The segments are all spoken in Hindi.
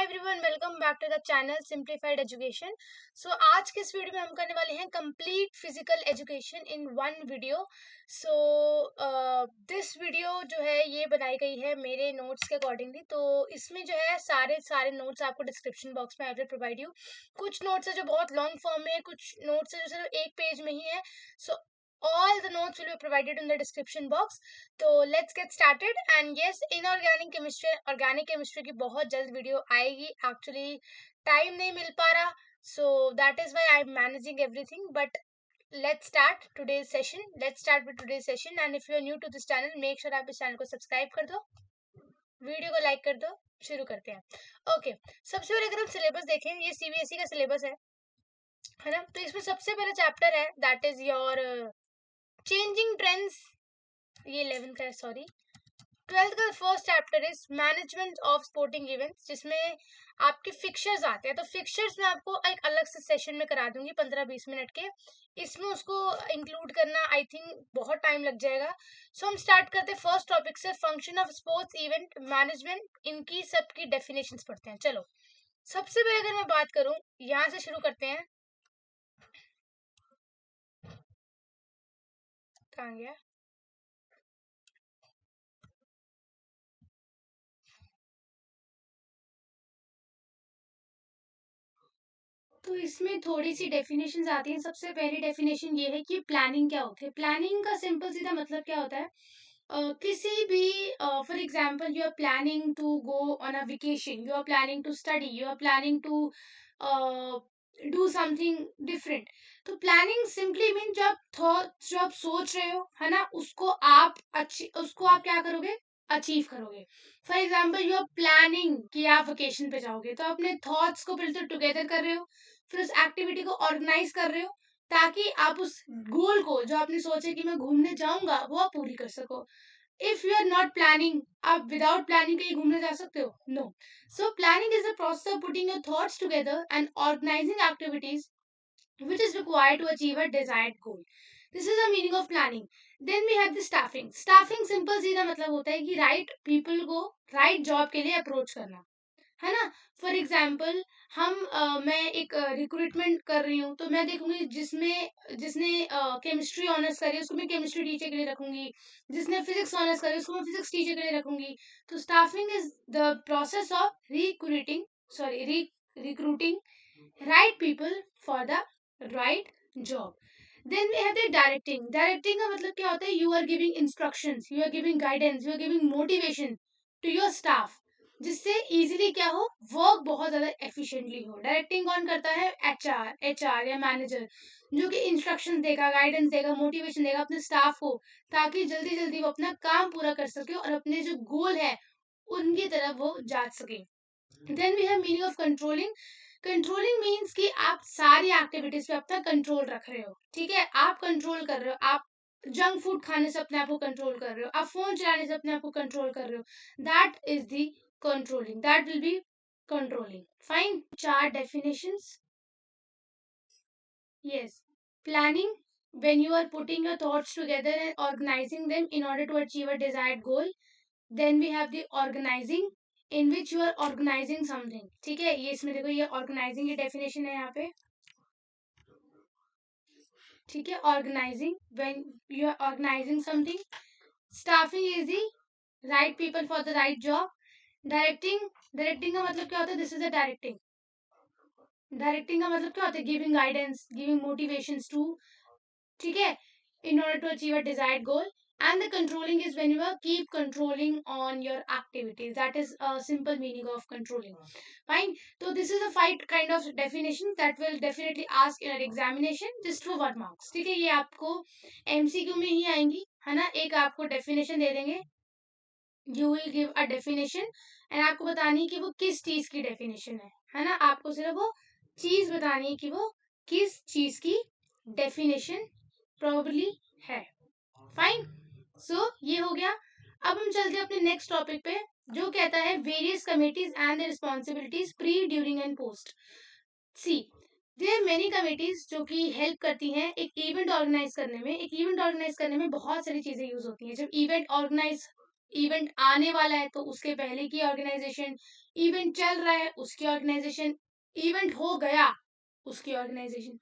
Everyone, welcome back to the channel simplified education. So आज के इस वीडियो में हम करने वाले हैं complete physical education in one video. So this video जो है ये बनाई गई है मेरे नोट्स के अकॉर्डिंगली। तो इसमें जो है सारे नोट्स आपको डिस्क्रिप्शन बॉक्स में आई विल प्रोवाइड यू। कुछ नोट्स है जो बहुत लॉन्ग फॉर्म में है, कुछ नोट्स है जो सिर्फ एक पेज में ही है। सो all the notes will be provided in the description box. तो let's get started. And yes, inorganic chemistry की बहुत जल्द वीडियो आएगी। एक्चुअली टाइम नहीं मिल पा रहा, so that is why I'm managing everything. But let's start today's session. Let's start with today's session. And if you are new to this channel, make sure आप इस चैनल को सब्सक्राइब कर दो, वीडियो को लाइक कर दो। शुरू करते हैं। ओके, सबसे पहले अगर हम सिलेबस देखें, ये सीबीएसई का सिलेबस है ना। तो इसमें सबसे पहला चैप्टर है that is your changing trends. ये 11th का है, सॉरी 12th का first chapter is management of sporting events, जिसमें आपके फिक्चर्स आते हैं। तो फिक्चर्स मैं आपको एक अलग से सेशन में करा दूंगी 15-20 मिनट के। इसमें उसको इंक्लूड करना आई थिंक बहुत टाइम लग जाएगा। सो हम स्टार्ट करते हैं फर्स्ट टॉपिक से, function of sports event management. इनकी सबकी डेफिनेशंस पढ़ते हैं। चलो, सबसे पहले अगर मैं बात करूं, यहाँ से शुरू करते हैं। कहाँ गया? तो इसमें थोड़ी सी डेफिनेशंस आती हैं। सबसे पहली डेफिनेशन ये है कि प्लानिंग क्या होती है। प्लानिंग का सिंपल सीधा मतलब क्या होता है, किसी भी for example you are planning to go on a vacation, you are planning to study, you are planning to do something different. तो प्लानिंग सिंपली मीन जो आप सोच रहे हो है ना, उसको आप क्या करोगे, अचीव करोगे। For example you are planning कि आप वेकेशन पे जाओगे, तो अपने थॉट्स को पहले तो टुगेदर कर रहे हो, फिर उस एक्टिविटी को ऑर्गेनाइज कर रहे हो, ताकि आप उस गोल को जो आपने सोचे कि मैं घूमने जाऊंगा वो आप पूरी कर सको। If you are not planning, आप विदाउट प्लानिंग कहीं घूमने जा सकते हो? No. So planning is the process of putting your thoughts together and organising activities which is required to achieve a desired goal. This is the meaning of planning. Then we have the staffing. Staffing simple सीधा मतलब होता है कि right people को right job के लिए approach करना, है ना। फॉर एग्जाम्पल मैं एक रिक्रूटमेंट कर रही हूँ, तो मैं देखूंगी जिसने केमिस्ट्री ऑनर्स करी उसको मैं केमिस्ट्री टीचर के लिए रखूंगी, जिसने फिजिक्स ऑनर्स करी उसको मैं फिजिक्स टीचर के लिए रखूंगी। तो staffing is the process of recruiting right people for the right job. Then we have the directing. Directing का मतलब क्या होता है, you are giving instructions, you are giving guidance, you are giving motivation to your staff, जिससे इजीली क्या हो, वर्क बहुत ज्यादा एफिशिएंटली हो। डायरेक्टिंग कौन करता है? एचआर या मैनेजर, जो कि इंस्ट्रक्शन देगा, गाइडेंस देगा, मोटिवेशन देगा अपने स्टाफ को, ताकि जल्दी जल्दी वो अपना काम पूरा कर सके और अपने जो गोल है उनकी तरफ वो जा सके। Then we have meaning of controlling. Controlling means कि आप सारी एक्टिविटीज पे अपना कंट्रोल रख रहे हो, ठीक है। आप कंट्रोल कर रहे हो, आप जंक फूड खाने से अपने आप को कंट्रोल कर रहे हो, आप फोन चलाने से अपने आप को कंट्रोल कर रहे हो। That is the controlling, that will B controlling. Fine, 4 definitions. yes, planning, when you are putting your thoughts together and organizing them in order to achieve a desired goal. Then we have the organizing, in which you are organizing something, ठीक है। ये इसमें देखो, ये organizing की definition है यहाँ पे, ठीक है। organizing, when you are organizing something. staffing is the right people for the right job. directing का मतलब क्या होता है? this is the directing का मतलब क्या होता है? giving guidance, giving motivations to, ठीक है, in order to achieve a desired goal. And the controlling is when you are keep controlling on your activities. That is a simple meaning of controlling. Fine. So this is a 5 kind of definitions that will definitely ask in an examination just for 1 marks. ठीक है, ये आपको MCQ में ही आएंगी, है ना। एक आपको definition दे देंगे, you will give a definition and आपको बतानी है कि वो किस चीज की definition है ना। आपको सिर्फ वो चीज बतानी है कि वो किस चीज की definition probably है। फाइन, सो ये हो गया। अब हम चलते हैं अपने नेक्स्ट टॉपिक पे, जो कहता है various committees and the responsibilities pre, during and post. See, there many committees जो कि हेल्प करती हैं एक इवेंट ऑर्गेनाइज करने में। एक इवेंट ऑर्गेनाइज करने में बहुत सारी चीजें यूज होती हैं। जब इवेंट आने वाला है तो उसके पहले की ऑर्गेनाइजेशन, इवेंट चल रहा है उसकी ऑर्गेनाइजेशन, इवेंट हो गया उसकी ऑर्गेनाइजेशन।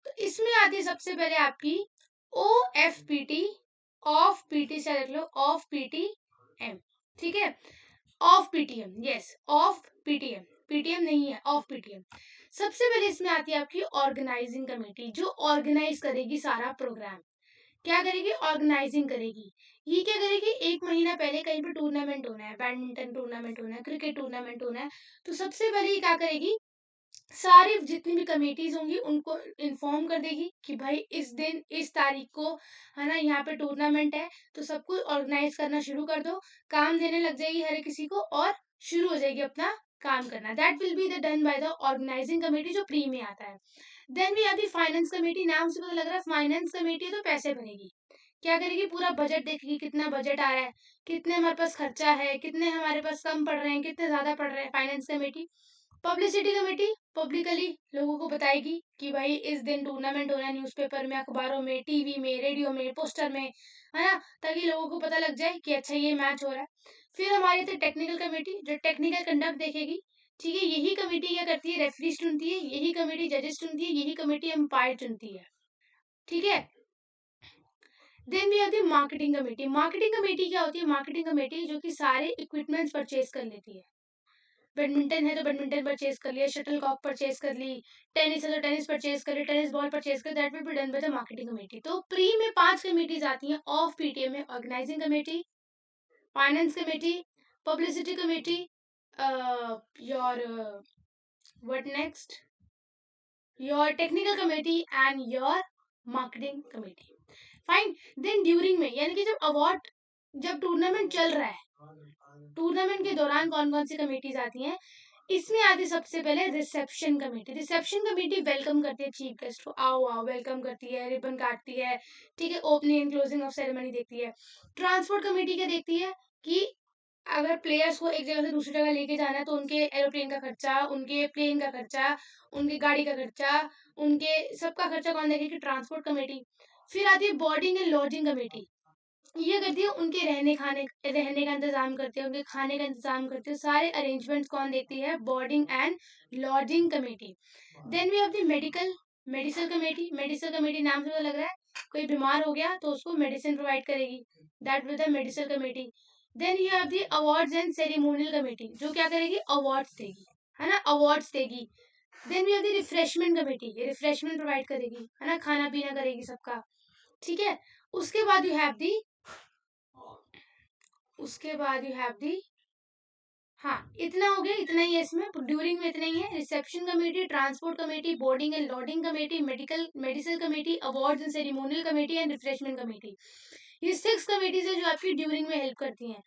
तो इसमें आती है सबसे पहले आपकी OFPT, ऑफ पीटी से रख लो, ऑफ PTM, ठीक है, of PTM, yes of PTM, PTM नहीं है, ऑफ PTM। सबसे पहले इसमें आती है आपकी ऑर्गेनाइजिंग कमेटी, जो ऑर्गेनाइज करेगी सारा प्रोग्राम। क्या करेगी? ऑर्गेनाइजिंग करेगी। ये क्या करेगी? एक महीना पहले कहीं पे टूर्नामेंट होना है, बैडमिंटन टूर्नामेंट होना है, क्रिकेट टूर्नामेंट होना है, तो सबसे पहले ये क्या करेगी? सारी जितनी भी कमेटीज होंगी उनको इन्फॉर्म कर देगी कि भाई इस दिन इस तारीख को है ना यहाँ पे टूर्नामेंट है, तो सब कुछ ऑर्गेनाइज करना शुरू कर दो। काम देने लग जाएगी हर किसी को और शुरू हो जाएगी अपना काम करना। That will be the done by the organising committee, जो प्री में आता है। देन भी आती फाइनेंस कमेटी, नाम से पता लग रहा है फाइनेंस कमेटी है तो पैसे भरेगी। क्या करेगी? पूरा बजट देखेगी, कितना बजट आ रहा है, कितने हमारे पास खर्चा है, कितने हमारे पास कम पड़ रहे हैं, कितने ज्यादा पड़ रहे हैं, finance committee. Publicity committee publicly लोगों को बताएगी कि भाई इस दिन टूर्नामेंट हो रहा है, न्यूज़पेपर में, अखबारों में, टीवी में, रेडियो में, पोस्टर में, है ना, ताकि लोगों को पता लग जाए कि अच्छा ये मैच हो रहा है। फिर हमारी थी टेक्निकल कमेटी, जो टेक्निकल कंडक्ट देखेगी। ठीक है, यही कमेटी क्या करती है? रेफरीज चुनती है, यही कमेटी जजेस चुनती है, यही कमेटी अंपायर चुनती है। ठीक है, देन भी आती है मार्केटिंग कमेटी। मार्केटिंग कमेटी क्या होती है? मार्केटिंग कमेटी जो कि सारे इक्विपमेंट्स परचेज कर लेती है। बैडमिंटन है तो बैडमिंटन परचेज कर लिया, शटल कॉक परचेज कर ली, टेनिस है तो टेनिस परचेज कर ली, टेनिस बॉल परचेज कर, that will be done by the marketing committee. तो प्री में 5 कमेटीज आती हैं, ऑफ PTM में organising committee, finance committee, publicity committee, your what next, your technical committee and your marketing committee. Fine. Then during में, यानी कि जब टूर्नामेंट चल रहा है, टूर्नामेंट के दौरान कौन कौन सी कमेटीज आती हैं? इसमें आती सबसे पहले reception committee. Reception committee welcome करती है चीफ गेस्ट को, आओ आओ, वेलकम करती है, रिबन काटती है, ठीक है, opening and closing of ceremony देखती है। ट्रांसपोर्ट कमेटी क्या देखती है कि अगर प्लेयर्स को एक जगह से दूसरी जगह लेके जाना है तो उनके एरोप्लेन का खर्चा, उनके प्लेन का खर्चा, उनकी गाड़ी का खर्चा, उनके सबका खर्चा कौन देखेगी? Transport committee. फिर आती है बोर्डिंग एंड लॉजिंग कमेटी। ये करती है उनके रहने का इंतजाम करती है, उनके खाने का इंतजाम करती है, सारे अरेंजमेंट्स कौन देखती है? Boarding and lodging committee. Then we have the medical committee. Medical committee नाम से पता लग रहा है कोई बीमार हो गया तो उसको मेडिसिन प्रोवाइड करेगी, that will the medical committee. Then you have the awards and ceremonial committee, जो क्या करेगी? अवार्ड्स देगी, है ना, अवार्ड्स देगी। Then we have the refreshment committee, ये रिफ्रेशमेंट प्रोवाइड करेगी, है ना, खाना पीना करेगी सबका। ठीक है, उसके बाद यू हैव दी उसके बाद यू हैव दी हाँ, इतना हो गया, इतना ही है इसमें, ड्यूरिंग में इतना ही है। Reception committee, transport committee, boarding and lodging committee, medical committee, awards and ceremonial committee and refreshment committee. ये 6 कमेटीज है जो आपकी ड्यूरिंग में हेल्प करती हैं।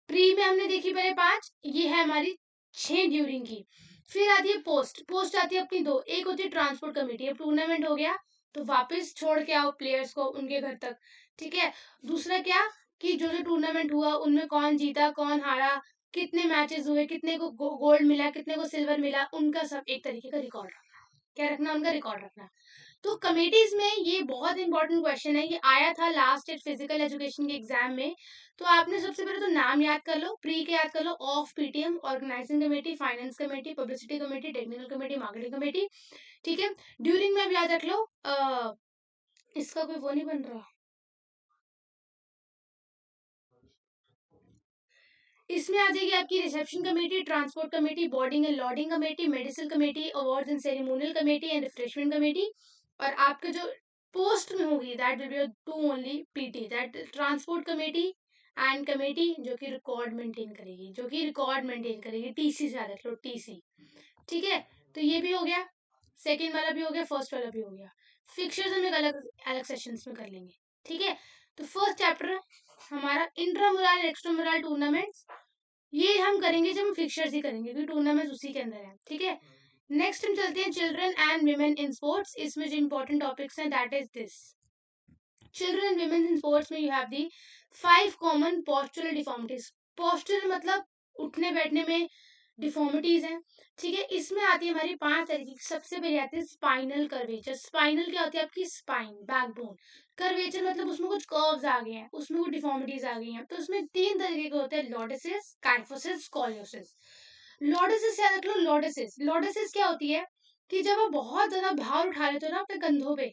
प्री में हमने देखी पहले 5, ये है हमारी 6 ड्यूरिंग की। फिर आती है पोस्ट आती है अपनी 2। एक होती है ट्रांसपोर्ट कमेटी, अब टूर्नामेंट हो गया तो वापस छोड़ के आओ प्लेयर्स को उनके घर तक। ठीक है, दूसरा क्या कि जो जो टूर्नामेंट हुआ उनमें कौन जीता कौन हारा, कितने मैचेस हुए, कितने को गोल्ड मिला, कितने को सिल्वर मिला, उनका सब एक तरीके का रिकॉर्ड रखना। क्या रखना? उनका रिकॉर्ड रखना। तो कमेटीज में ये बहुत इंपॉर्टेंट क्वेश्चन है, ये आया था लास्ट ईयर फिजिकल एजुकेशन के एग्जाम में। तो आपने सबसे पहले तो नाम याद कर लो, प्री के याद कर लो, of PTM, organising committee, finance committee, publicity committee, technical committee, marketing committee. ठीक है, ड्यूरिंग में भी याद रख लो। इसका कोई वो नहीं बन रहा, इसमें आ जाएगी आपकी reception committee, transport committee, boarding and lodging committee, medical committee, awards and ceremonial committee and refreshment committee. और आपके जो पोस्ट में होगी that will B 2 only PT, that transport committee and committee जो कि रिकॉर्ड मेंटेन करेगी, TC से याद रख लो, TC। ठीक है, तो ये भी हो गया, सेकेंड वाला भी हो गया, फर्स्ट वाला भी हो गया। फिक्चर्स हम एक अलग अलग सेशंस में कर लेंगे। ठीक है, तो फर्स्ट चैप्टर हमारा इंट्रामुरल एक्स्ट्रामुरल टूर्नामेंट्स, ये हम करेंगे जब हम फिक्चर्स ही करेंगे क्योंकि टूर्नामेंट उसी के अंदर है। ठीक है, नेक्स्ट हम चलते हैं children and women in sports. इसमें जो इंपॉर्टेंट टॉपिक्स हैं that is this, children and women in sports में you have the 5 common postural deformities. Posture मतलब उठने बैठने में डिफॉर्मिटीज हैं। ठीक है, इसमें आती है हमारी 5 तरीके की। सबसे पहले आती है स्पाइनल कर्वेचर। स्पाइनल क्या होती है? आपकी स्पाइन, बैकबोन। कर्वेचर मतलब उसमें कुछ कर्व्स आ गए हैं, उसमें कुछ डिफॉर्मिटीज आ गई हैं। तो उसमें 3 तरीके के होते हैं, लॉर्डोसिस, काइफोसिस, स्कोलियोसिस। लॉर्डोसिस याद रख लो। लॉर्डोसिस, लॉर्डोसिस क्या होती है कि जब आप बहुत ज्यादा भार उठा लेते हो ना अपने कंधों पे,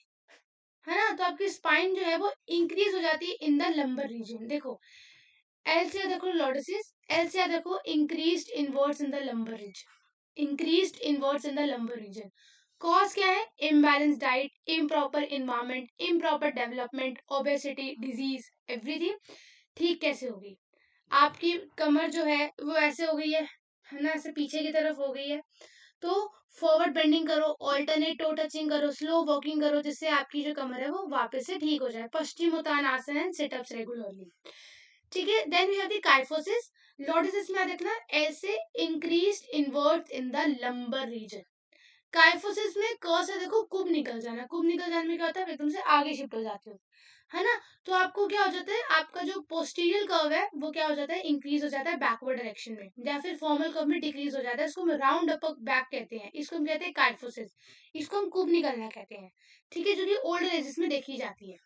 है ना, तो आपकी स्पाइन जो है वो इंक्रीज हो जाती है इन द लंबर रीजन। देखो एल से याद रखो लॉर्डोसिस, एल से याद रखो increased inverts in the lumbar reason, increased inverts in the lumbar reason. Cause क्या है? Imbalance diet, improper environment, improper development, obesity, disease, everything. ठीक कैसे होगी? आपकी कमर जो है वो ऐसे हो गई है ना, ऐसे पीछे की तरफ हो गई है, तो फॉरवर्ड बेंडिंग करो, ऑल्टरनेट टो टचिंग करो, स्लो वॉकिंग करो, जिससे आपकी जो कमर है वो वापस से ठीक हो जाए। Paschimottanasana and situps regularly. ठीक है, then we have the kyphosis. Lordosis में देखना ऐसे increased invert in the lumbar region. Kyphosis में क से देखो कुब निकल जाना, कुब निकल जाने में क्या होता है, एकदम से आगे शिफ्ट हो जाते हो, है ना। तो आपको क्या हो जाता है, आपका जो पोस्टीरियर कर्व है वो क्या हो जाता है, इंक्रीज हो जाता है बैकवर्ड डायरेक्शन में, या फिर फॉर्मल कर्व में डिक्रीज हो जाता है। इसको हम राउंड अप बैक कहते हैं, इसको हम कहते हैं काइफोसिस, इसको हम कुब निकलना कहते हैं। ठीक है, जो कि ओल्ड एजेस में देखी जाती है।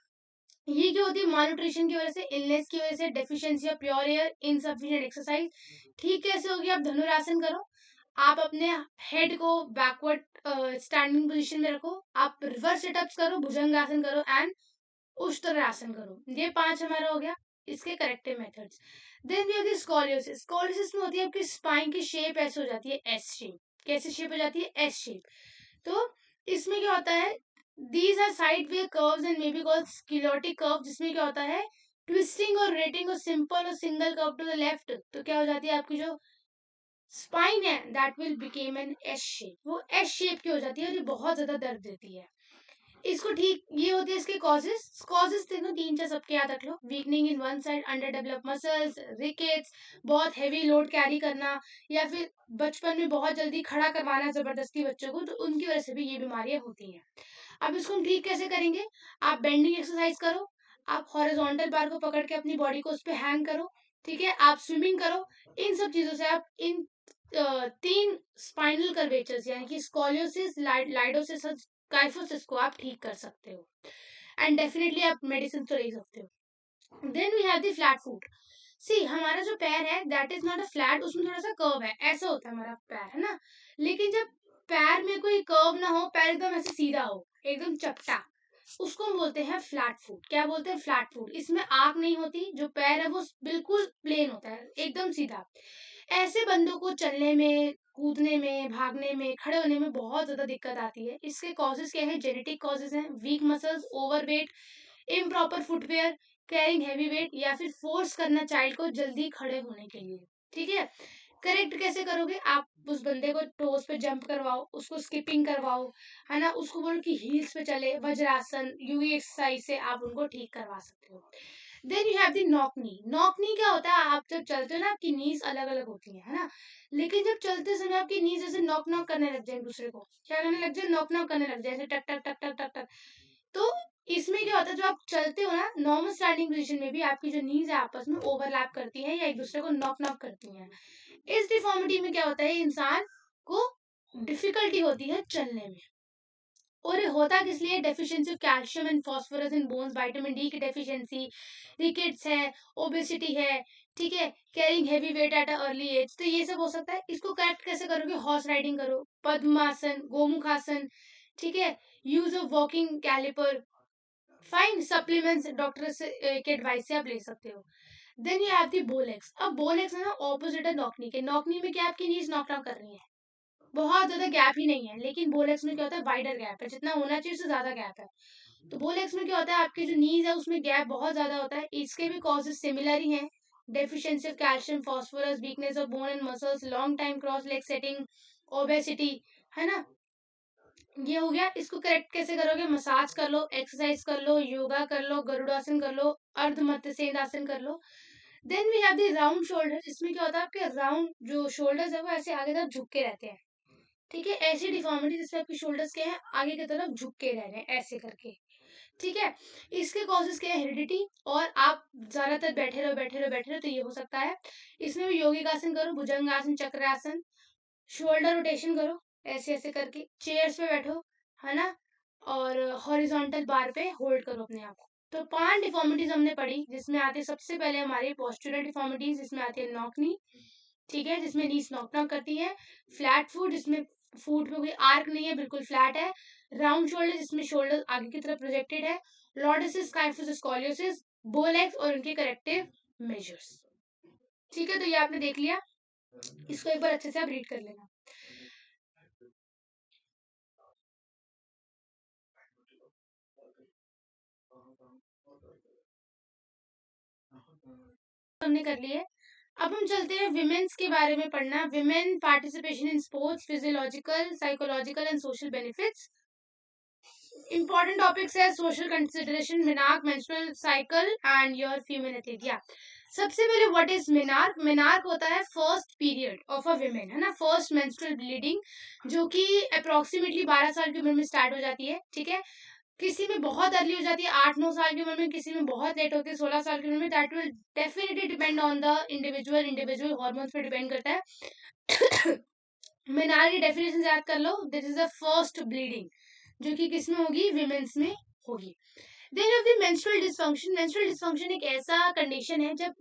ये क्या होती है, मालन्यूट्रिशन की वजह से, इलनेस की वजह से, deficiency of pure air, insufficient exercise. ठीक कैसे होगी? आप धनुरासन करो, आप अपने हेड को बैकवर्ड स्टैंडिंग पोजीशन में रखो, आप रिवर्स सिटअप्स करो, भुजंगासन करो एंड उष्ट्रासन करो। ये 5 हमारा हो गया इसके corrective methods. Then we have the scoliosis. Scoliosis में होती है आपकी स्पाइन की शेप ऐसे हो जाती है एस शेप। कैसे शेप हो जाती है? S shape. तो इसमें क्या होता है, these are sideway curves and may be called sclerotic curve, जिसमें क्या होता है ट्विस्टिंग और रेटिंग और सिंपल और single curve to the left, तो क्या हो जाती है आपकी जो स्पाइन है that will became an S shape, वो एस शेप की हो जाती है और ये बहुत ज्यादा दर्द देती है। इसको ठीक, ये होती है इसके कॉजेस। कॉजेस देखो 3-4 सबके याद रख लो। Weakening in one side, under develop muscles, rickets, बहुत हैवी लोड कैरी करना, या फिर बचपन में बहुत जल्दी खड़ा करवाना जबरदस्ती बच्चों को, तो उनकी वजह से भी ये बीमारियां होती हैं। अब इसको हम ठीक कैसे करेंगे? आप बेंडिंग एक्सरसाइज करो, आप हॉरिजॉन्टल बार को पकड़ के अपनी बॉडी को उस पर हैंग करो, ठीक है, आप स्विमिंग करो। इन सब चीजों से आप इन 3 स्पाइनल कर्वेचर्स यानी कि स्कोलियोसिस, लाइडोसिस, काइफोसिस को आप ठीक कर सकते हो। एंड डेफिनेटली आप मेडिसिन तो ले सकते हो। Then we have the flat foot. See, हमारा जो पैर है that is not a flat, उसमें थोड़ा सा कर्व है, ऐसा होता है हमारा पैर, है ना। लेकिन जब पैर में कोई कर्व ना हो, पैर एकदम ऐसे सीधा हो, एकदम चपटा, उसको हम बोलते हैं फ्लैट फुट। क्या बोलते हैं? Flat foot. इसमें आंख नहीं होती, जो पैर है वो बिल्कुल प्लेन होता है, एकदम सीधा। ऐसे बंदों को चलने में, कूदने में, भागने में, खड़े होने में बहुत ज्यादा दिक्कत आती है। इसके कॉजेज क्या है? जेनेटिक कॉजेज हैं, week muscles, overweight, improper footwear, carrying heavy wait, या फिर फोर्स करना चाइल्ड को जल्दी खड़े होने के लिए। ठीक है, करेक्ट कैसे करोगे? आप उस बंदे को टोस पे जंप करवाओ, उसको स्किपिंग करवाओ, है ना, उसको बोलो कि हील्स पे चले, वज्रासन, यूवी एक्सरसाइज से आप उनको ठीक करवा सकते हो। Then you have the knock knee. Knock knee क्या होता है? आप जब चलते हो ना, आपकी नीज अलग अलग होती है ना, लेकिन जब चलते समय आपकी नीज ऐसे नॉक नॉक करने लग जाए, दूसरे को क्या करने लग जाए? नॉक नॉक करने लग जाए, ऐसे टक टक टक टक टक टक। तो इसमें क्या होता है, जो आप चलते हो ना नॉर्मल स्टैंडिंग पोजीशन में भी, आपकी जो नीज है आपस में ओवरलैप करती है या एक दूसरे को नॉक नॉक करती है। इस डिफॉर्मिटी में क्या होता है, इंसान को डिफिकल्टी होती है चलने में। और ये होता किस लिए? Deficiency of calcium and phosphorus in bones, vitamin D की डेफिशिएंसी, रिकेट्स है, ओबेसिटी है, ठीक है, carrying heavy weight at a early age, तो ये सब हो सकता है। इसको करेक्ट कैसे करोगे? हॉर्स राइडिंग करो, पद्मासन, गोमुखासन, ठीक है, use of walking calliper, fine supplements doctor से के एडवाइस से आप ले सकते हो। Then you have the bowlegs. अब बोलेक्स है ना ऑपोजिट है नॉकनी के। नॉकनी में क्या आपकी नीज नॉक डाउन कर रही है, बहुत ज्यादा गैप ही नहीं है, लेकिन बोलेक्स में क्या होता है, वाइडर गैप है, जितना होना चाहिए उससे ज्यादा गैप है। तो बोलेक्स में क्या होता है, आपकी जो नीज है उसमें गैप बहुत ज्यादा होता है। इसके भी कॉजेज सिमिलर ही हैं, deficiency of calcium, phosphorus, weakness of bone and muscles, long time cross leg setting, obesity, है ना। ये हो गया। इसको करेक्ट कैसे करोगे? मसाज कर लो, एक्सरसाइज कर लो, योगा कर लो, गरुड़ासन कर लो, अर्ध मध्य सेंधासन कर लो। Then we have the round shoulder. इसमें क्या होता है, आपके राउंड जो शोल्डर्स है वो ऐसे आगे तरफ झुक के रहते हैं। ठीक है, ऐसी डिफॉर्मिटी जिसमें आपके शोल्डर्स के हैं आगे की तरफ झुक के रह रहे हैं ऐसे करके। ठीक है, इसके कॉजेस क्या है? हेरिडिटी, और आप ज्यादातर बैठे रहो बैठे रहो बैठे रहो, तो ये हो सकता है। इसमें भी योगिक आसन करो, भुजंगासन, चक्रासन, शोल्डर रोटेशन करो, ऐसे ऐसे करके चेयर्स पे बैठो, है ना, और हॉरिजॉन्टल बार पे होल्ड करो अपने आप को। तो 5 डिफॉर्मिटीज हमने पढ़ी, जिसमें आती है सबसे पहले हमारी पोस्चुरल डिफॉर्मिटीज, जिसमें आती है नॉक नी, ठीक है, जिसमें नीज नॉक नॉक करती है। फ्लैट फुट, जिसमें फुट में कोई आर्क नहीं है, बिल्कुल फ्लैट है। राउंड शोल्डर, जिसमें शोल्डर आगे की तरफ प्रोजेक्टेड है। लॉर्डोसिस, काइफोसिस, स्coliosis, बोलेक्स और उनके करेक्टिव मेजर्स। ठीक है, तो ये आपने देख लिया, इसको एक बार अच्छे से आप रीड कर लेना। हमने कर लिए। अब हम चलते हैं विमेन्स के बारे में पढ़ना। Women participation in sports, physiological, psychological and social benefits. Important topics है social consideration, menarche, menstrual cycle and your female athlete. या सबसे पहले व्हाट इज मेनार्क? मेनार्क होता है first period of a women, है ना, फर्स्ट मेंस्ट्रुअल ब्लीडिंग, जो कि अप्रोक्सीमेटली 12 साल की उम्र में स्टार्ट हो जाती है। ठीक है, किसी में बहुत अर्ली हो जाती है 8-9 साल की उम्र में, किसी में बहुत लेट होती है 16 साल की उम्र में। That will definitely depend on the individual hormones पे डिपेंड करता है। मेनार की डेफिनेशन याद कर लो, this is the first bleeding, जो कि किसमें होगी? विमेन्स में होगी। Then of the menstrual dysfunction. Menstrual dysfunction एक ऐसा कंडीशन है जब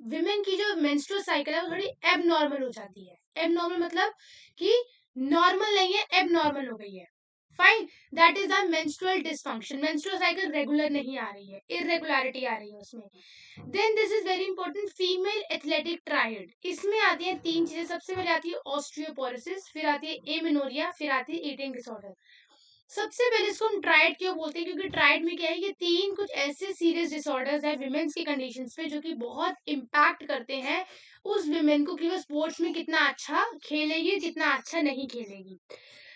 विमेन की जो मेंस्ट्रुअल साइकिल है वो थोड़ी एबनॉर्मल हो जाती है। एबनॉर्मल मतलब कि नॉर्मल नहीं है, एबनॉर्मल हो गई है। Fine, that is the menstrual dysfunction. Menstrual cycle regular नहीं आ रही है, इरेगुलरिटी आ रही है उसमें। Then this is very important, female athletic triad. इसमें आती है 3 चीजें। सबसे पहले आती है ऑस्टियोपोरोसिस, फिर आती है एमिनोरिया, फिर आती है ईटिंग डिसऑर्डर। सबसे पहले इसको हम ट्राइड क्यों बोलते हैं? क्योंकि ट्राइड में क्या है, ये 3 कुछ ऐसे सीरियस डिसऑर्डर्स है विमेन्स की कंडीशंस पे, जो कि बहुत इम्पैक्ट करते हैं उस विमेन को कि वो स्पोर्ट्स में कितना अच्छा खेलेगी, कितना अच्छा नहीं खेलेगी।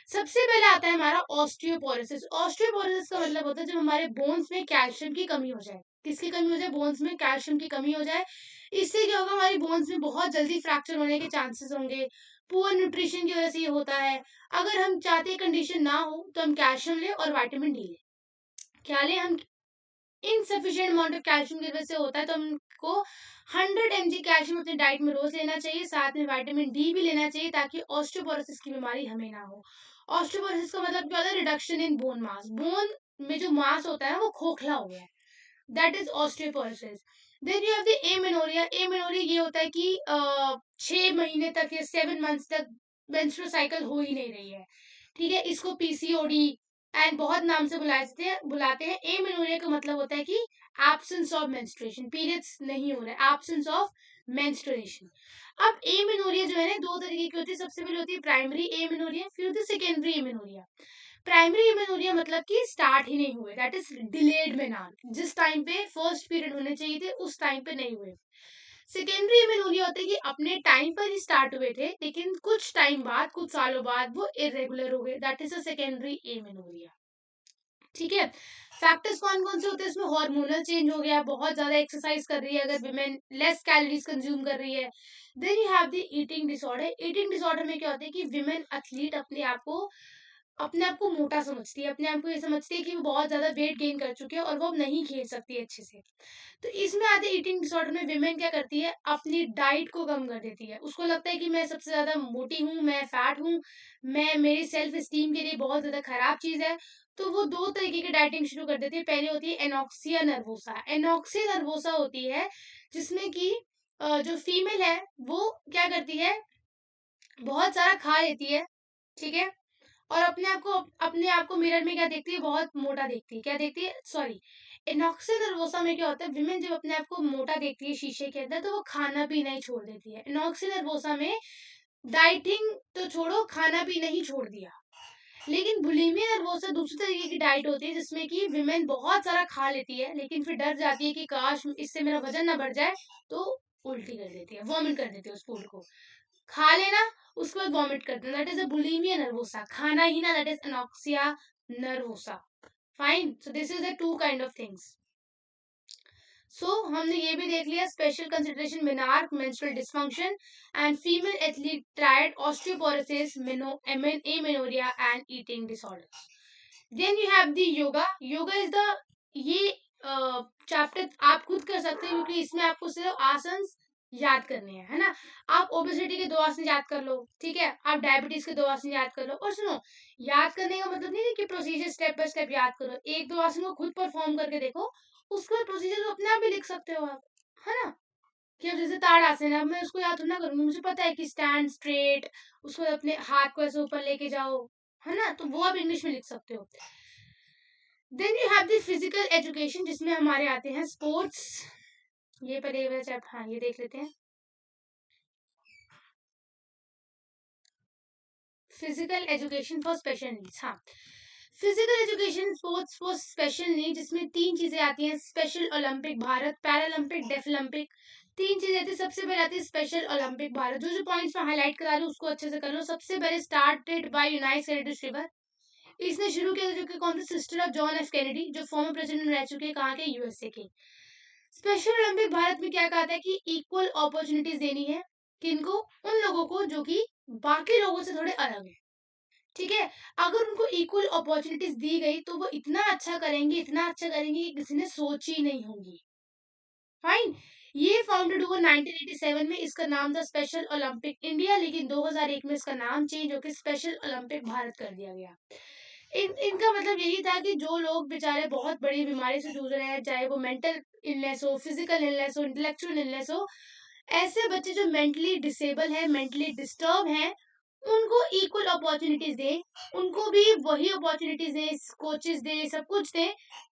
सबसे पहले आता है हमारा ऑस्टियोपोरोसिस। ऑस्टियोपोरोसिस का मतलब होता है जब हमारे बोन्स में कैल्शियम की कमी हो जाए। किसकी कमी हो जाए? बोन्स में कैल्शियम की कमी हो जाए। इससे क्या होगा? हमारी बोन्स में बहुत जल्दी फ्रैक्चर होने के चांसेस होंगे। पुअर न्यूट्रिशन की वजह से ये होता है। अगर हम चाहते हैं कंडीशन ना हो तो हम कैल्शियम ले और विटामिन डी ले। क्या ले हम? इनसफिशिएंट अमाउंट ऑफ कैल्शियम की वजह से होता है, तो हमको 100 mg कैल्शियम अपनी डाइट में रोज लेना चाहिए। साथ में विटामिन डी भी लेना चाहिए ताकि ऑस्टियोपोरोसिस की बीमारी हमें ना हो। ऑस्टियोपोरोसिस का मतलब क्या होता है? Reduction in bone mass. Bone में जो मास होता है वो खोखला हो गया है, that is osteoporosis. Then you have the amenorrhoea. Amenorrhoea ये होता है कि 6 महीने तक या 7 मंथ्स तक मेंस्ट्रुअल साइकिल हो ही नहीं रही है। ठीक है, इसको पीसीओडी एंड बहुत नाम से बुलाते हैं। एमेनोरिया का मतलब होता है कि एब्सेंस ऑफ मेंस्ट्रुएशन, पीरियड्स नहीं हो रहे, एब्सेंस ऑफ मेंस्ट्रुएशन। अब एमेनोरिया जो है ना, 2 तरीके की होती है। सबसे पहले होती है प्राइमरी एमेनोरिया, फिर होती है सेकेंडरी एमेनोरिया। प्राइमरी एमेनोरिया मतलब कि स्टार्ट ही नहीं हुए, दैट इज डिलेड मेनार्क। जिस टाइम पे फर्स्ट पीरियड होने चाहिए थे उस टाइम पे नहीं हुए। सेकेंडरी एमेनोरिया होता है कि अपने टाइम पर ही स्टार्ट हुए थे, लेकिन कुछ टाइम बाद, कुछ सालों बाद वो इरेगुलर हो गए, that is a secondary amenorrhoea. ठीक है, फैक्टर्स कौन कौन से होते हैं इसमें? हार्मोनल चेंज हो गया, बहुत ज्यादा एक्सरसाइज कर रही है अगर विमेन, लेस कैलोरीज कंज्यूम कर रही है। Then you have the eating disorder. Eating disorder में क्या होता है कि विमेन एथलीट अपने आप को मोटा समझती है, अपने आप को ये समझती है कि वो बहुत ज्यादा वेट गेन कर चुके हैं और वो अब नहीं खेल सकती है अच्छे से। तो इसमें आते ईटिंग डिसऑर्डर में विमेन क्या करती है? अपनी डाइट को कम कर देती है। उसको लगता है कि मैं सबसे ज्यादा मोटी हूँ, मैं फैट हूँ, मैं, मेरी सेल्फ स्टीम के लिए बहुत ज्यादा खराब चीज है। तो वो 2 तरीके की डाइटिंग शुरू कर देती है। पहले होती है एनॉक्सिया नर्वोसा। एनॉक्सिया नर्वोसा होती है जिसमें कि जो फीमेल है वो क्या करती है? बहुत सारा खा लेती है। ठीक है, और अपने आप को मिरर में क्या देखती है? बहुत मोटा देखती है। क्या देखती है? सॉरी, एनॉक्सिया नर्वोसा में क्या होता है? विमेन जब अपने आप को मोटा देखती है शीशे के अंदर, तो वो खाना पीना ही छोड़ देती है। एनॉक्सिया नर्वोसा में डाइटिंग तो छोड़ो, खाना पीना ही छोड़ दिया। लेकिन बुलिमिया नर्वोसा दूसरी तरीके की डाइट होती है जिसमें कि विमेन बहुत सारा खा लेती है, लेकिन फिर डर जाती है कि काश इससे मेरा वजन ना बढ़ जाए, तो उल्टी कर देती है, वॉमिट कर देती है उस फूड को। खा लेना, उसके बाद वॉमिट कर देना, that is a bulimia nervosa. खाना ही ना, that is anorexia nervosa. Fine, so this is the 2 kind of things. सो हमने ये भी देख लिया, special consideration, menarche, menstrual dysfunction and female athlete triad, osteoporosis, amenorrhea and eating disorders. Then you have the yoga. Yoga is the, ये चैप्टर आप खुद कर सकते हैं क्योंकि इसमें आपको सिर्फ आसन याद करने हैं, है ना। आप ओबेसिटी के 2 आसन याद कर लो, ठीक है, आप डायबिटीज के 2 आसन याद कर लो। और सुनो, याद करने का मतलब नहीं है कि प्रोसीजर स्टेप बाय स्टेप याद करो। 1-2 आसन को खुद परफॉर्म करके देखो, उसके बाद प्रोसीजर अपने आप ही लिख सकते हो आप, है ना। कि अब जैसे ताड़ासन है, अब मैं उसको याद थोड़ी ना करूंगी, मुझे पता है कि स्टैंड स्ट्रेट, उसको अपने हाथ को ऐसे ऊपर लेके जाओ, है ना, तो वो आप इंग्लिश में लिख सकते हो। Then you have the physical education, जिसमें हमारे आते हैं स्पोर्ट्स। ये पहले वैसे हाँ ये देख लेते हैं, physical education for special needs. हाँ, physical education sports for special need, जिसमें 3 चीजें आती हैं, special Olympic Bharat, Paralympic, Deaflympic. 3 चीजें आती है। सबसे पहले आती है स्पेशल ओलंपिक भारत। जो जो पॉइंट्स में हाईलाइट करा रही हूँ उसको अच्छे से कर लो। सबसे पहले started by United states river, इसने शुरू किया जो कि कौन थे, sister of John F Kennedy, जो फॉर्मर प्रेसिडेंट रह चुके हैं, कहाँ के, यूएसए के। स्पेशल ओलंपिक भारत में क्या कहा था कि इक्वल अपॉर्चुनिटीज देनी है, किनको, उन लोगों को जो कि बाकी लोगों से थोड़े अलग है, ठीक है। अगर उनको इक्वल अपॉर्चुनिटीज दी गई तो वो इतना अच्छा करेंगे, इतना अच्छा करेंगे कि किसी ने सोची नहीं होगी। फाइन। ये फाउंडेड हुआ 1987 में, इसका नाम था स्पेशल ओलंपिक इंडिया, लेकिन 2001 में इसका नाम चेंज होकर स्पेशल ओलंपिक भारत कर दिया गया। इनका मतलब यही था कि जो लोग बेचारे बहुत बड़ी बीमारी से जूझ रहे हैं, चाहे वो मेंटल इलनेस हो, फिजिकल इलनेस हो, इंटेलेक्चुअल इलनेस हो, ऐसे बच्चे जो मेंटली डिसेबल है, मेंटली डिस्टर्ब हैं, उनको इक्वल अपॉर्चुनिटीज दे, उनको भी वही अपॉर्चुनिटीज दे, कोचेस दे, सब कुछ दे,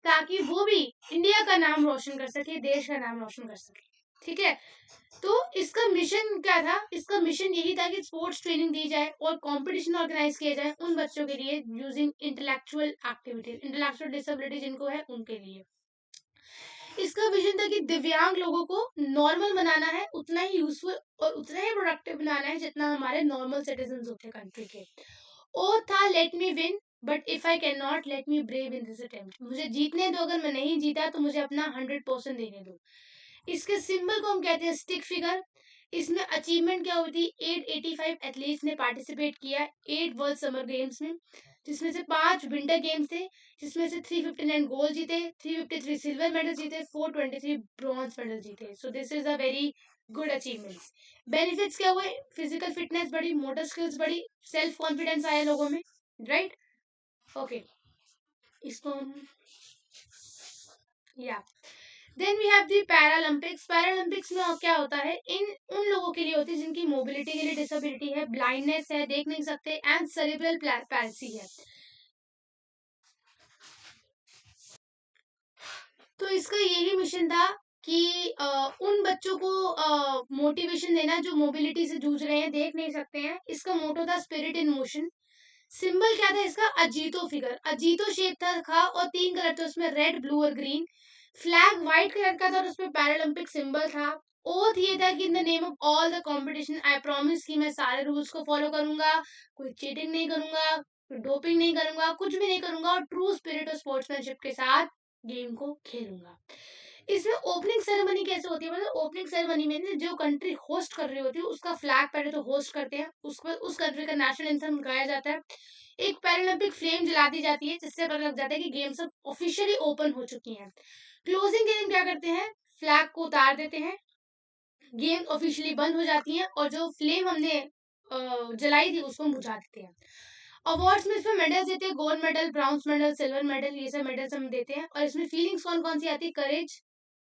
ताकि वो भी इंडिया का नाम रोशन कर सके, देश का नाम रोशन कर सके, ठीक है। तो इसका मिशन क्या था, इसका मिशन यही था कि स्पोर्ट्स ट्रेनिंग दी जाए और कंपटीशन ऑर्गेनाइज किया जाए उन बच्चों के लिए using intellectual activities, intellectual disability जिनको है उनके लिए। इसका विजन था कि दिव्यांग लोगों को नॉर्मल बनाना है, उतना ही यूजफुल और उतना ही प्रोडक्टिव बनाना है जितना हमारे नॉर्मल सिटीजन होते हैं कंट्री के। और था let me win but if I can not let me brave in this attempt, मुझे जीतने दो, अगर मैं नहीं जीता तो मुझे अपना 100% देने दो। इसके सिंबल को हम कहते हैं स्टिक फिगर। इसमें अचीवमेंट क्या हुई थी, 885 एथलीट्स ने पार्टिसिपेट किया 8 वर्ल्ड समर गेम्स में, जिसमें से 5 विंटर गेम्स थे, जिसमें से 359 गोल्ड जीते, 353 सिल्वर मेडल जीते, 423 ब्रॉन्ज मेडल जीते। So this is a very good achievements. Benefits क्या हुए, फिजिकल फिटनेस बढ़ी, मोटर स्किल्स बढ़ी, सेल्फ कॉन्फिडेंस आया लोगों में, राइट। ओके, इसको हम या then we have the Paralympics. Paralympics में क्या होता है, इन उन लोगों के लिए होती है जिनकी मोबिलिटी के लिए डिसेबिलिटी है, ब्लाइंडनेस है, देख नहीं सकते, एंड सेरिब्रल पैल्सी है। तो इसका यही मिशन था कि उन बच्चों को मोटिवेशन देना जो मोबिलिटी से जूझ रहे हैं, देख नहीं सकते हैं। इसका मोटो था स्पिरिट इन मोशन। सिंबल क्या था इसका, अजीतो फिगर, अजीतो शेप था और 3 कलर थे उसमें, रेड, ब्लू और ग्रीन। फ्लैग व्हाइट कलर का था और उसमें पैरालंपिक सिंबल था। ओथ ये था कि in the name of all the competition I promise कि मैं सारे रूल्स को फॉलो करूंगा, कोई चीटिंग नहीं करूंगा, कोई डोपिंग नहीं करूंगा, कुछ भी नहीं करूंगा, और ट्रू स्पिरिट और स्पोर्ट्समैनशिप के साथ गेम को खेलूंगा। इसमें ओपनिंग सेरेमनी कैसे होती है, मतलब ओपनिंग सेरेमनी में जो कंट्री होस्ट कर रही होती है उसका फ्लैग पहले तो होस्ट करते हैं, उस पर उस कंट्री का नेशनल एंथम गाया जाता है, एक पैरालंपिक फ्लेम जला दी जाती है, जिससे पता लग जाता है कि गेम्स अब ऑफिशियली ओपन हो चुकी हैं। क्लोजिंग के दिन क्या करते हैं, फ्लैग को उतार देते हैं, गेम ऑफिशियली बंद हो जाती है, और जो फ्लेम हमने जलाई थी उसको बुझा देते हैं। अवार्ड्स में इसमें मेडल्स देते हैं, gold medal, bronze medal, silver medal, ये सब मेडल्स हम देते हैं। और इसमें फीलिंग्स कौन कौन सी आती है, करेज,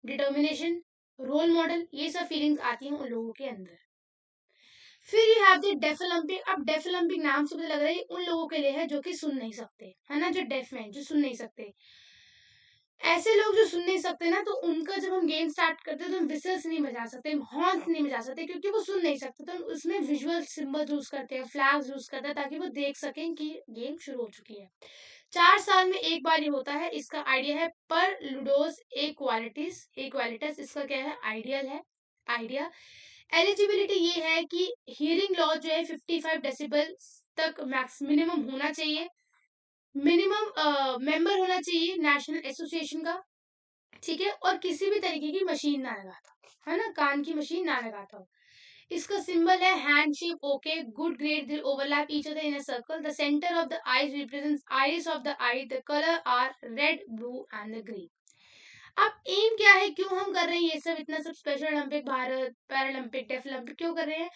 डिटर्मिनेशन, रोल मॉडल, ये सब फीलिंग्स आती हैं उन लोगों के अंदर। फिर you have the deaf Olympic. अब डेफ ओलंपिक नाम से मुझे लग रहा है उन लोगों के लिए है जो कि सुन नहीं सकते, है ना, जो डेफ हैं, जो सुन नहीं सकते। ऐसे लोग जो सुन नहीं सकते ना, तो उनका जब हम गेम स्टार्ट करते हैं तो हम विसल्स नहीं बजा सकते, हॉर्न्स नहीं बजा सकते, क्योंकि वो सुन नहीं सकते। तो उसमें विजुअल सिंबल यूज करते हैं, फ्लैग्स यूज करते हैं, ताकि वो देख सकें कि गेम शुरू हो चुकी है। 4 साल में एक बार ये होता है। इसका आइडिया है पर लूडोस इक्वालिटीज, इसका क्या है, आइडियल है आइडिया। एलिजिबिलिटी ये है कि हियरिंग लॉस जो है 55 डेसिबल तक मैक्स मिनिमम होना चाहिए, मिनिमम मेंबर होना चाहिए नेशनल एसोसिएशन का, ठीक है, और किसी भी तरीके की मशीन ना लगाता, है ना, कान की मशीन ना लगाता हो। इसका सिंबल है hand shape, okay, good grade, they overlap each other in a circle, the centre of the eyes represents eyes of the eye, the colour are red, blue and the green. अब एम क्या है, क्यों हम कर रहे हैं ये सब, इतना सब special Olympic Bharat, Paralympic, deaf Olympic क्यों कर रहे हैं,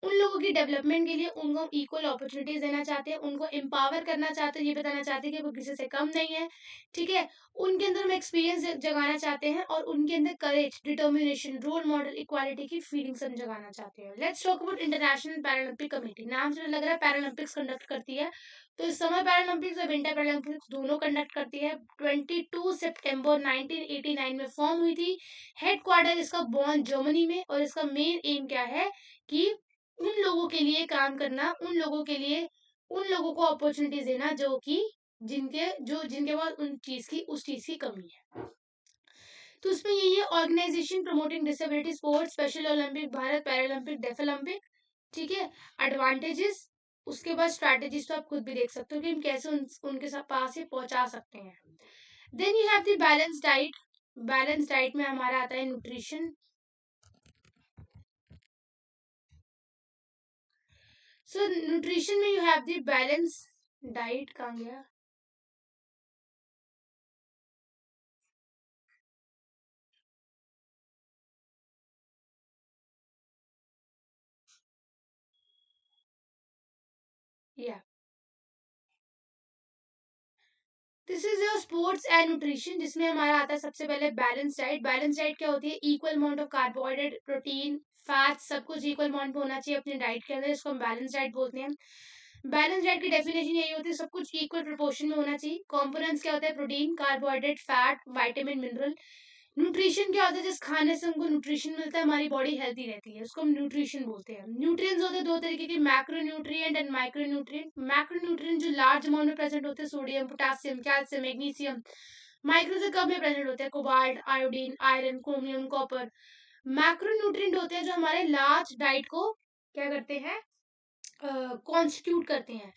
उन लोगों की डेवलपमेंट के लिए उनको इक्वल अपॉर्चुनिटीज देना चाहते हैं, उनको एम्पावर करना चाहते हैं, ये बताना चाहते हैं कि वो किसी से कम नहीं है, ठीक है। उनके अंदर में एक्सपीरियंस जगाना चाहते हैं और उनके अंदर करेज, डिटर्मिनेशन, रोल मॉडल, इक्वालिटी की फीलिंग सब जगाना चाहते हैं। Let's talk about international Paralympic committee. नाम से लग रहा है पैरालंपिक्स कंडक्ट करती है, तो इस समय पैरालंपिक्स और विंटर पैरालंपिक्स दोनों कंडक्ट करती है। 22 सितंबर 1989 में फॉर्म हुई थी। हेडक्वार्टर इसका बॉन जर्मनी में, और इसका मेन एम क्या है कि उन लोगों के लिए काम करना, उन लोगों के लिए, उन लोगों को अपॉर्चुनिटीज देना जो कि जिनके पास उस चीज की कमी है। तो उसमें यही है, organisation promoting disability sports, special Olympic, Bharat Paralympic, Deaflympic, ठीक है। एडवांटेजेस, उसके बाद स्ट्रैटेजीज तो आप खुद भी देख सकते हो कि हम कैसे उनके साथ पास ही पहुंचा सकते हैं। Then you have the balance diet. Balance diet में हमारा आता है न्यूट्रिशन। सो न्यूट्रिशन में you have the balance diet. कहाँ गया? या this is your sports and nutrition, जिसमें हमारा आता है सबसे पहले बैलेंस डाइट। बैलेंस डाइट क्या होती है? Equal amount of carbohydrate, protein, fat, सब कुछ इक्वल अमाउंट पे होना चाहिए अपनी डाइट के अंदर, इसको हम बैलेंस डाइट बोलते हैं। बैलेंस डाइट की डेफिनेशन यही होती है, सब कुछ इक्वल प्रोपोर्शन में होना चाहिए। कंपोनेंट्स क्या होता है? Protein, carbohydrate, fat, vitamin, mineral. Nutrition क्या होता है? जिस खाने से हमको न्यूट्रिशन मिलता है, हमारी बॉडी हेल्थी रहती है, उसको हम न्यूट्रिशन बोलते हैं। न्यूट्रिएंट्स होते हैं दो तरीके के, macro nutrient and micro nutrient. Macro nutrient जो लार्ज अमाउंट में प्रेजेंट होते हैं, sodium, potassium, calcium, magnesium. Micro से कम में प्रेजेंट होते हैं, cobalt, iodine, iron, chromium, copper. Macro nutrient होते हैं जो हमारे लार्ज डाइट को क्या करते हैं? कॉन्स्टिट्यूट करते हैं,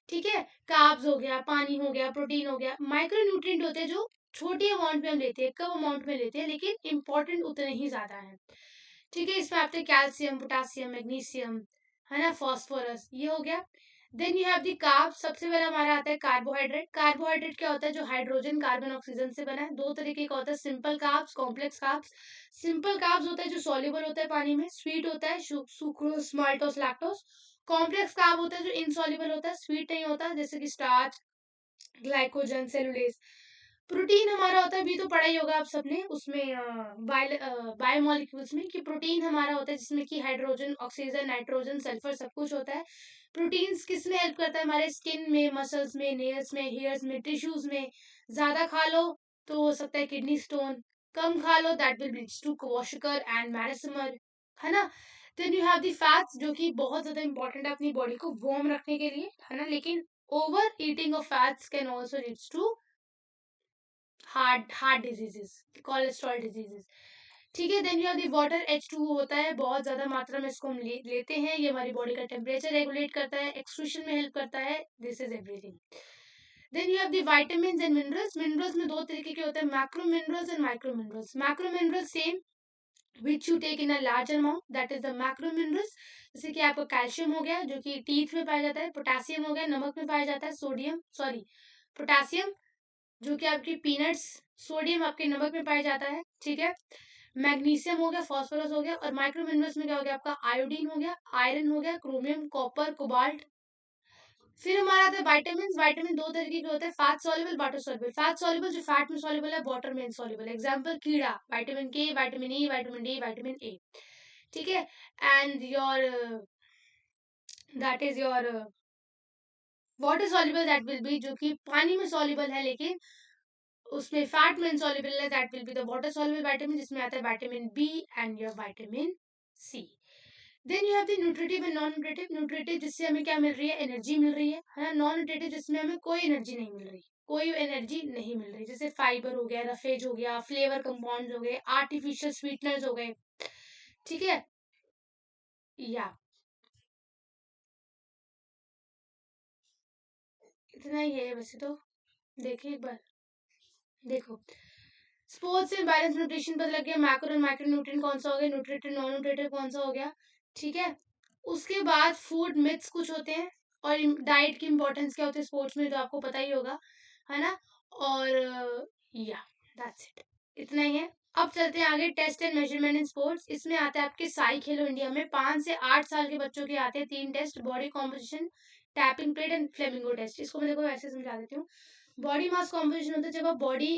ठीक है। कार्ब्स हो गया, पानी हो गया, प्रोटीन हो गया। माइक्रो न्यूट्रिएंट होते हैं जो छोटी अमाउंट में हम लेते हैं, कम अमाउंट में लेते हैं, लेकिन इंपॉर्टेंट उतने ही ज्यादा है, ठीक है। इसमें आते हैं कैल्शियम, पोटेशियम, मैग्नीशियम, है ना, फॉस्फोरस, ये हो गया। Then you have the carb. सबसे पहले हमारा आता है कार्बोहाइड्रेट। कार्बोहाइड्रेट क्या होता है? जो हाइड्रोजन, कार्बन, ऑक्सीजन से बना है। दो तरीके का होता है, simple carbs, complex carbs. Simple carbs होता है जो सॉल्युबल होता है पानी में, स्वीट होता है, sucrose, maltose, lactose. Complex carb होता है जो इनसॉल्युबल होता है, स्वीट नहीं होता, जैसे कि स्टार्च, ग्लाइकोजन, सेलुलेज। प्रोटीन हमारा होता है, अभी तो पढ़ा ही होगा आप सबने उसमें बायोमोलिक्यूल्स में, कि प्रोटीन हमारा होता है जिसमें कि हाइड्रोजन, ऑक्सीजन, नाइट्रोजन, सल्फर सब कुछ होता है। प्रोटीन्स किस में हेल्प करता है? हमारे स्किन में, मसल्स में, नेल्स में, हेयर्स में, टिश्यूज में। ज्यादा खा लो तो हो सकता है किडनी स्टोन, कम खा लो that will leads to kwashiorkor and marasmus, है ना। Then you have the fats, जो कि बहुत ज्यादा इंपॉर्टेंट है अपनी बॉडी को वार्म रखने के लिए, है ना, लेकिन over eating of fats can also leads to heart diseases, cholesterol diseases, ठीक है। Then you have the water, H2O होता है, बहुत ज्यादा मात्रा में इसको हम लेते हैं, ये हमारी बॉडी का टेम्परेचर रेगुलेट करता है, एक्सक्रीशन में हेल्प करता है, this is everything. Then you have the vitamins and minerals. Minerals में दो तरीके के होते हैं, macro minerals and micro minerals. Macro minerals same which you take in a large amount, that is the macro minerals. जैसे कि आपका कैल्शियम हो गया जो कि टीथ में पाया जाता है, पोटेशियम हो गया नमक में पाया जाता है, सोडियम सॉरी पोटेशियम जो कि आपकी पीनट्स, सोडियम आपके नमक में पाया जाता है, ठीक है। मैग्नीशियम हो गया, फॉस्फोरस हो गया, और माइक्रो मिनरल्स में क्या हो गया? आपका आयोडीन हो गया, आयरन हो गया, क्रोमियम, कॉपर, कोबाल्ट। फिर हमारा आता है वाइटामिन। वाइटामिन दो तरीके के होते हैं, fat soluble, water soluble. Fat soluble जो फैट में सॉल्युबल है, वाटर में इनसॉल्युबल। एग्जांपल कीड़ा, विटामिन के, vitamin E, vitamin D, vitamin A, ठीक है। And your that is your water soluble, that will B जो कि पानी में सॉल्युबल है लेकिन उसमें फैट में इनसॉल्युबल है, that will be the water soluble vitamin, जिसमें आता है vitamin B and your vitamin C. Then you have the nutritive and non nutritive. Nutritive जिससे हमें क्या मिल रही है? एनर्जी मिल रही है ना। नॉन न्यूट्रिटिव जिसमें हमें कोई एनर्जी नहीं मिल रही, कोई एनर्जी नहीं मिल रही, जैसे फाइबर हो गया, रफेज हो गया, फ्लेवर कंपाउंड्स हो गए, आर्टिफिशियल स्वीटनर्स हो गए, ठीक है। या इतना ही है वैसे तो, देखिए एक बार, देखो स्पोर्ट्स से बैलेंस न्यूट्रिशन पता लग गया, मैक्रो एंड माइक्रो न्यूट्रिएंट कौन सा हो गया, न्यूट्रिटिव नॉन न्यूट्रिटिव कौन सा हो गया, ठीक है। उसके बाद फूड मिथ्स कुछ होते हैं, और डाइट की इंपॉर्टेंस क्या होती है स्पोर्ट्स में, तो आपको पता ही होगा, है ना। और या दैट्स इट, इतना ही है। अब चलते हैं आगे, test and measurement in sports. इसमें आता है आपके साई खेलो इंडिया में 5 से 8 साल के बच्चों के आते हैं 3 test, body composition, tapping plate and flamingo test. इसको मैं देखो ऐसे समझा देती हूँ। बॉडी मास कॉम्पोजिशन होता है जब आप बॉडी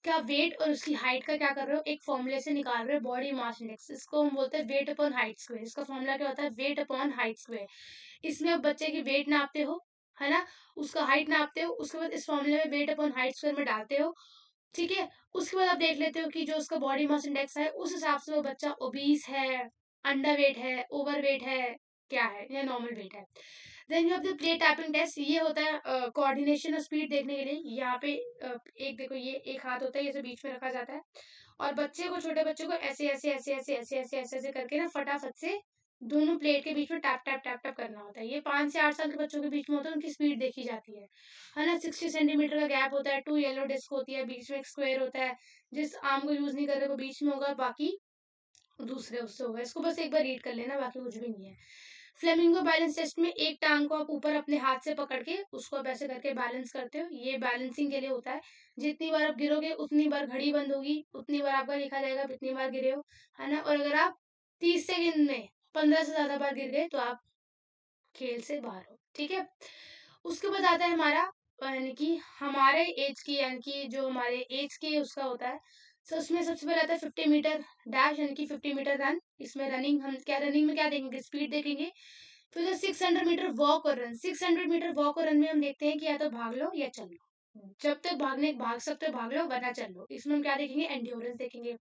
का वेट और उसकी हाइट का क्या कर रहे हो, एक फॉर्मूले से निकाल रहे हो बॉडी मास इंडेक्स। इसको हम बोलते हैं वेट अपॉन हाइट स्क्वायर। इसका फॉर्मूला क्या होता है, वेट अपॉन हाइट स्क्वायर। इसमें आप बच्चे की वेट नापते हो, है ना, उसका हाइट नापते हो, उसके बाद इस फॉर्मूले में वेट अपॉन हाइट स्क्वायर में डालते हो, ठीक है। उसके बाद आप देख लेते हो कि जो उसका बॉडी मास इंडेक्स है उस हिसाब से वो बच्चा ओबीस है, अंडर वेट है, ओवर वेट है, क्या है, या नॉर्मल वेट है। Then you have the play tapping test. ये होता है कोऑर्डिनेशन और स्पीड देखने के लिए। यहाँ पे एक देखो, ये एक हाथ होता है, ये बीच में रखा जाता है और बच्चे को, छोटे बच्चे को ऐसे ऐसे ऐसे ऐसे ऐसे ऐसे ऐसे ऐसे करके ना फटाफट से दोनों प्लेट के बीच में टैप टैप टैप टैप करना होता है। ये 5 से 8 साल के बच्चों के बीच में होता है, उनकी स्पीड देखी जाती है ना। 60 सेंटीमीटर का गैप होता है, 2 येलो डिस्क होती है, बीच में एक स्क्वायर होता है। जिस आर्म को यूज नहीं कर रहे वो बीच में होगा, बाकी दूसरे उससे होगा। इसको बस एक बार रीड कर लेना, बाकी कुछ भी नहीं है। फ्लेमिंगो बैलेंस टेस्ट में एक टांग को आप ऊपर अपने हाथ से पकड़ के उसको आप ऐसे करके बैलेंस करते हो। ये बैलेंसिंग के लिए होता है। जितनी बार आप गिरोगे उतनी बार घड़ी बंद होगी, उतनी बार आपका लिखा जाएगा कितनी बार गिरे हो, है ना। और अगर आप 30 सेकंड में 15 से ज्यादा बार गिर गए तो आप खेल से बाहर हो, ठीक है। उसके बाद आता है हमारा यानी कि हमारे एज की, यानी कि जो हमारे एज के उसका होता है। तो उसमें सबसे पहले आता है 50 मीटर डैश, यानी कि 50 मीटर रन। इसमें रनिंग, हम क्या रनिंग में क्या देखेंगे, स्पीड देखेंगे। फिर 600 मीटर वॉक और रन। 600 मीटर वॉक और रन में हम देखते हैं कि या तो भाग लो या चल लो। जब तक भाग सकते हो भाग लो, वरना चल लो। इसमें हम क्या देखेंगे, एंड्योरेंस देखेंगे।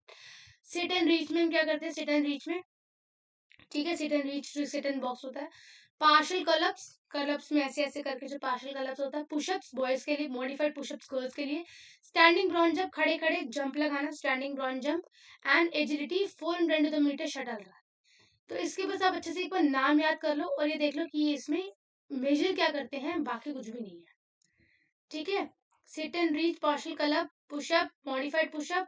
सिट एंड रीच में हम क्या करते हैं, सिट एंड रीच में, ठीक है, sit and reach sit and box होता है। पार्शियल कलअप्स, कलअप्स में ऐसे ऐसे करके जो पार्शियल कलअप्स होता है। पुशअप्स बॉयज के लिए, मॉडिफाइड पुशअप्स गर्ल्स के लिए। स्टैंडिंग ब्रॉन्ज जंप, खड़े खड़े जंप लगाना, standing bronze jump. And agility 400 metre shuttle run. तो इसके बस आप अच्छे से एक बार नाम याद कर लो और ये देख लो कि इसमें मेजर क्या करते हैं, बाकी कुछ भी नहीं है, ठीक है। Sit and reach, partial curl up, pushup, modified pushup.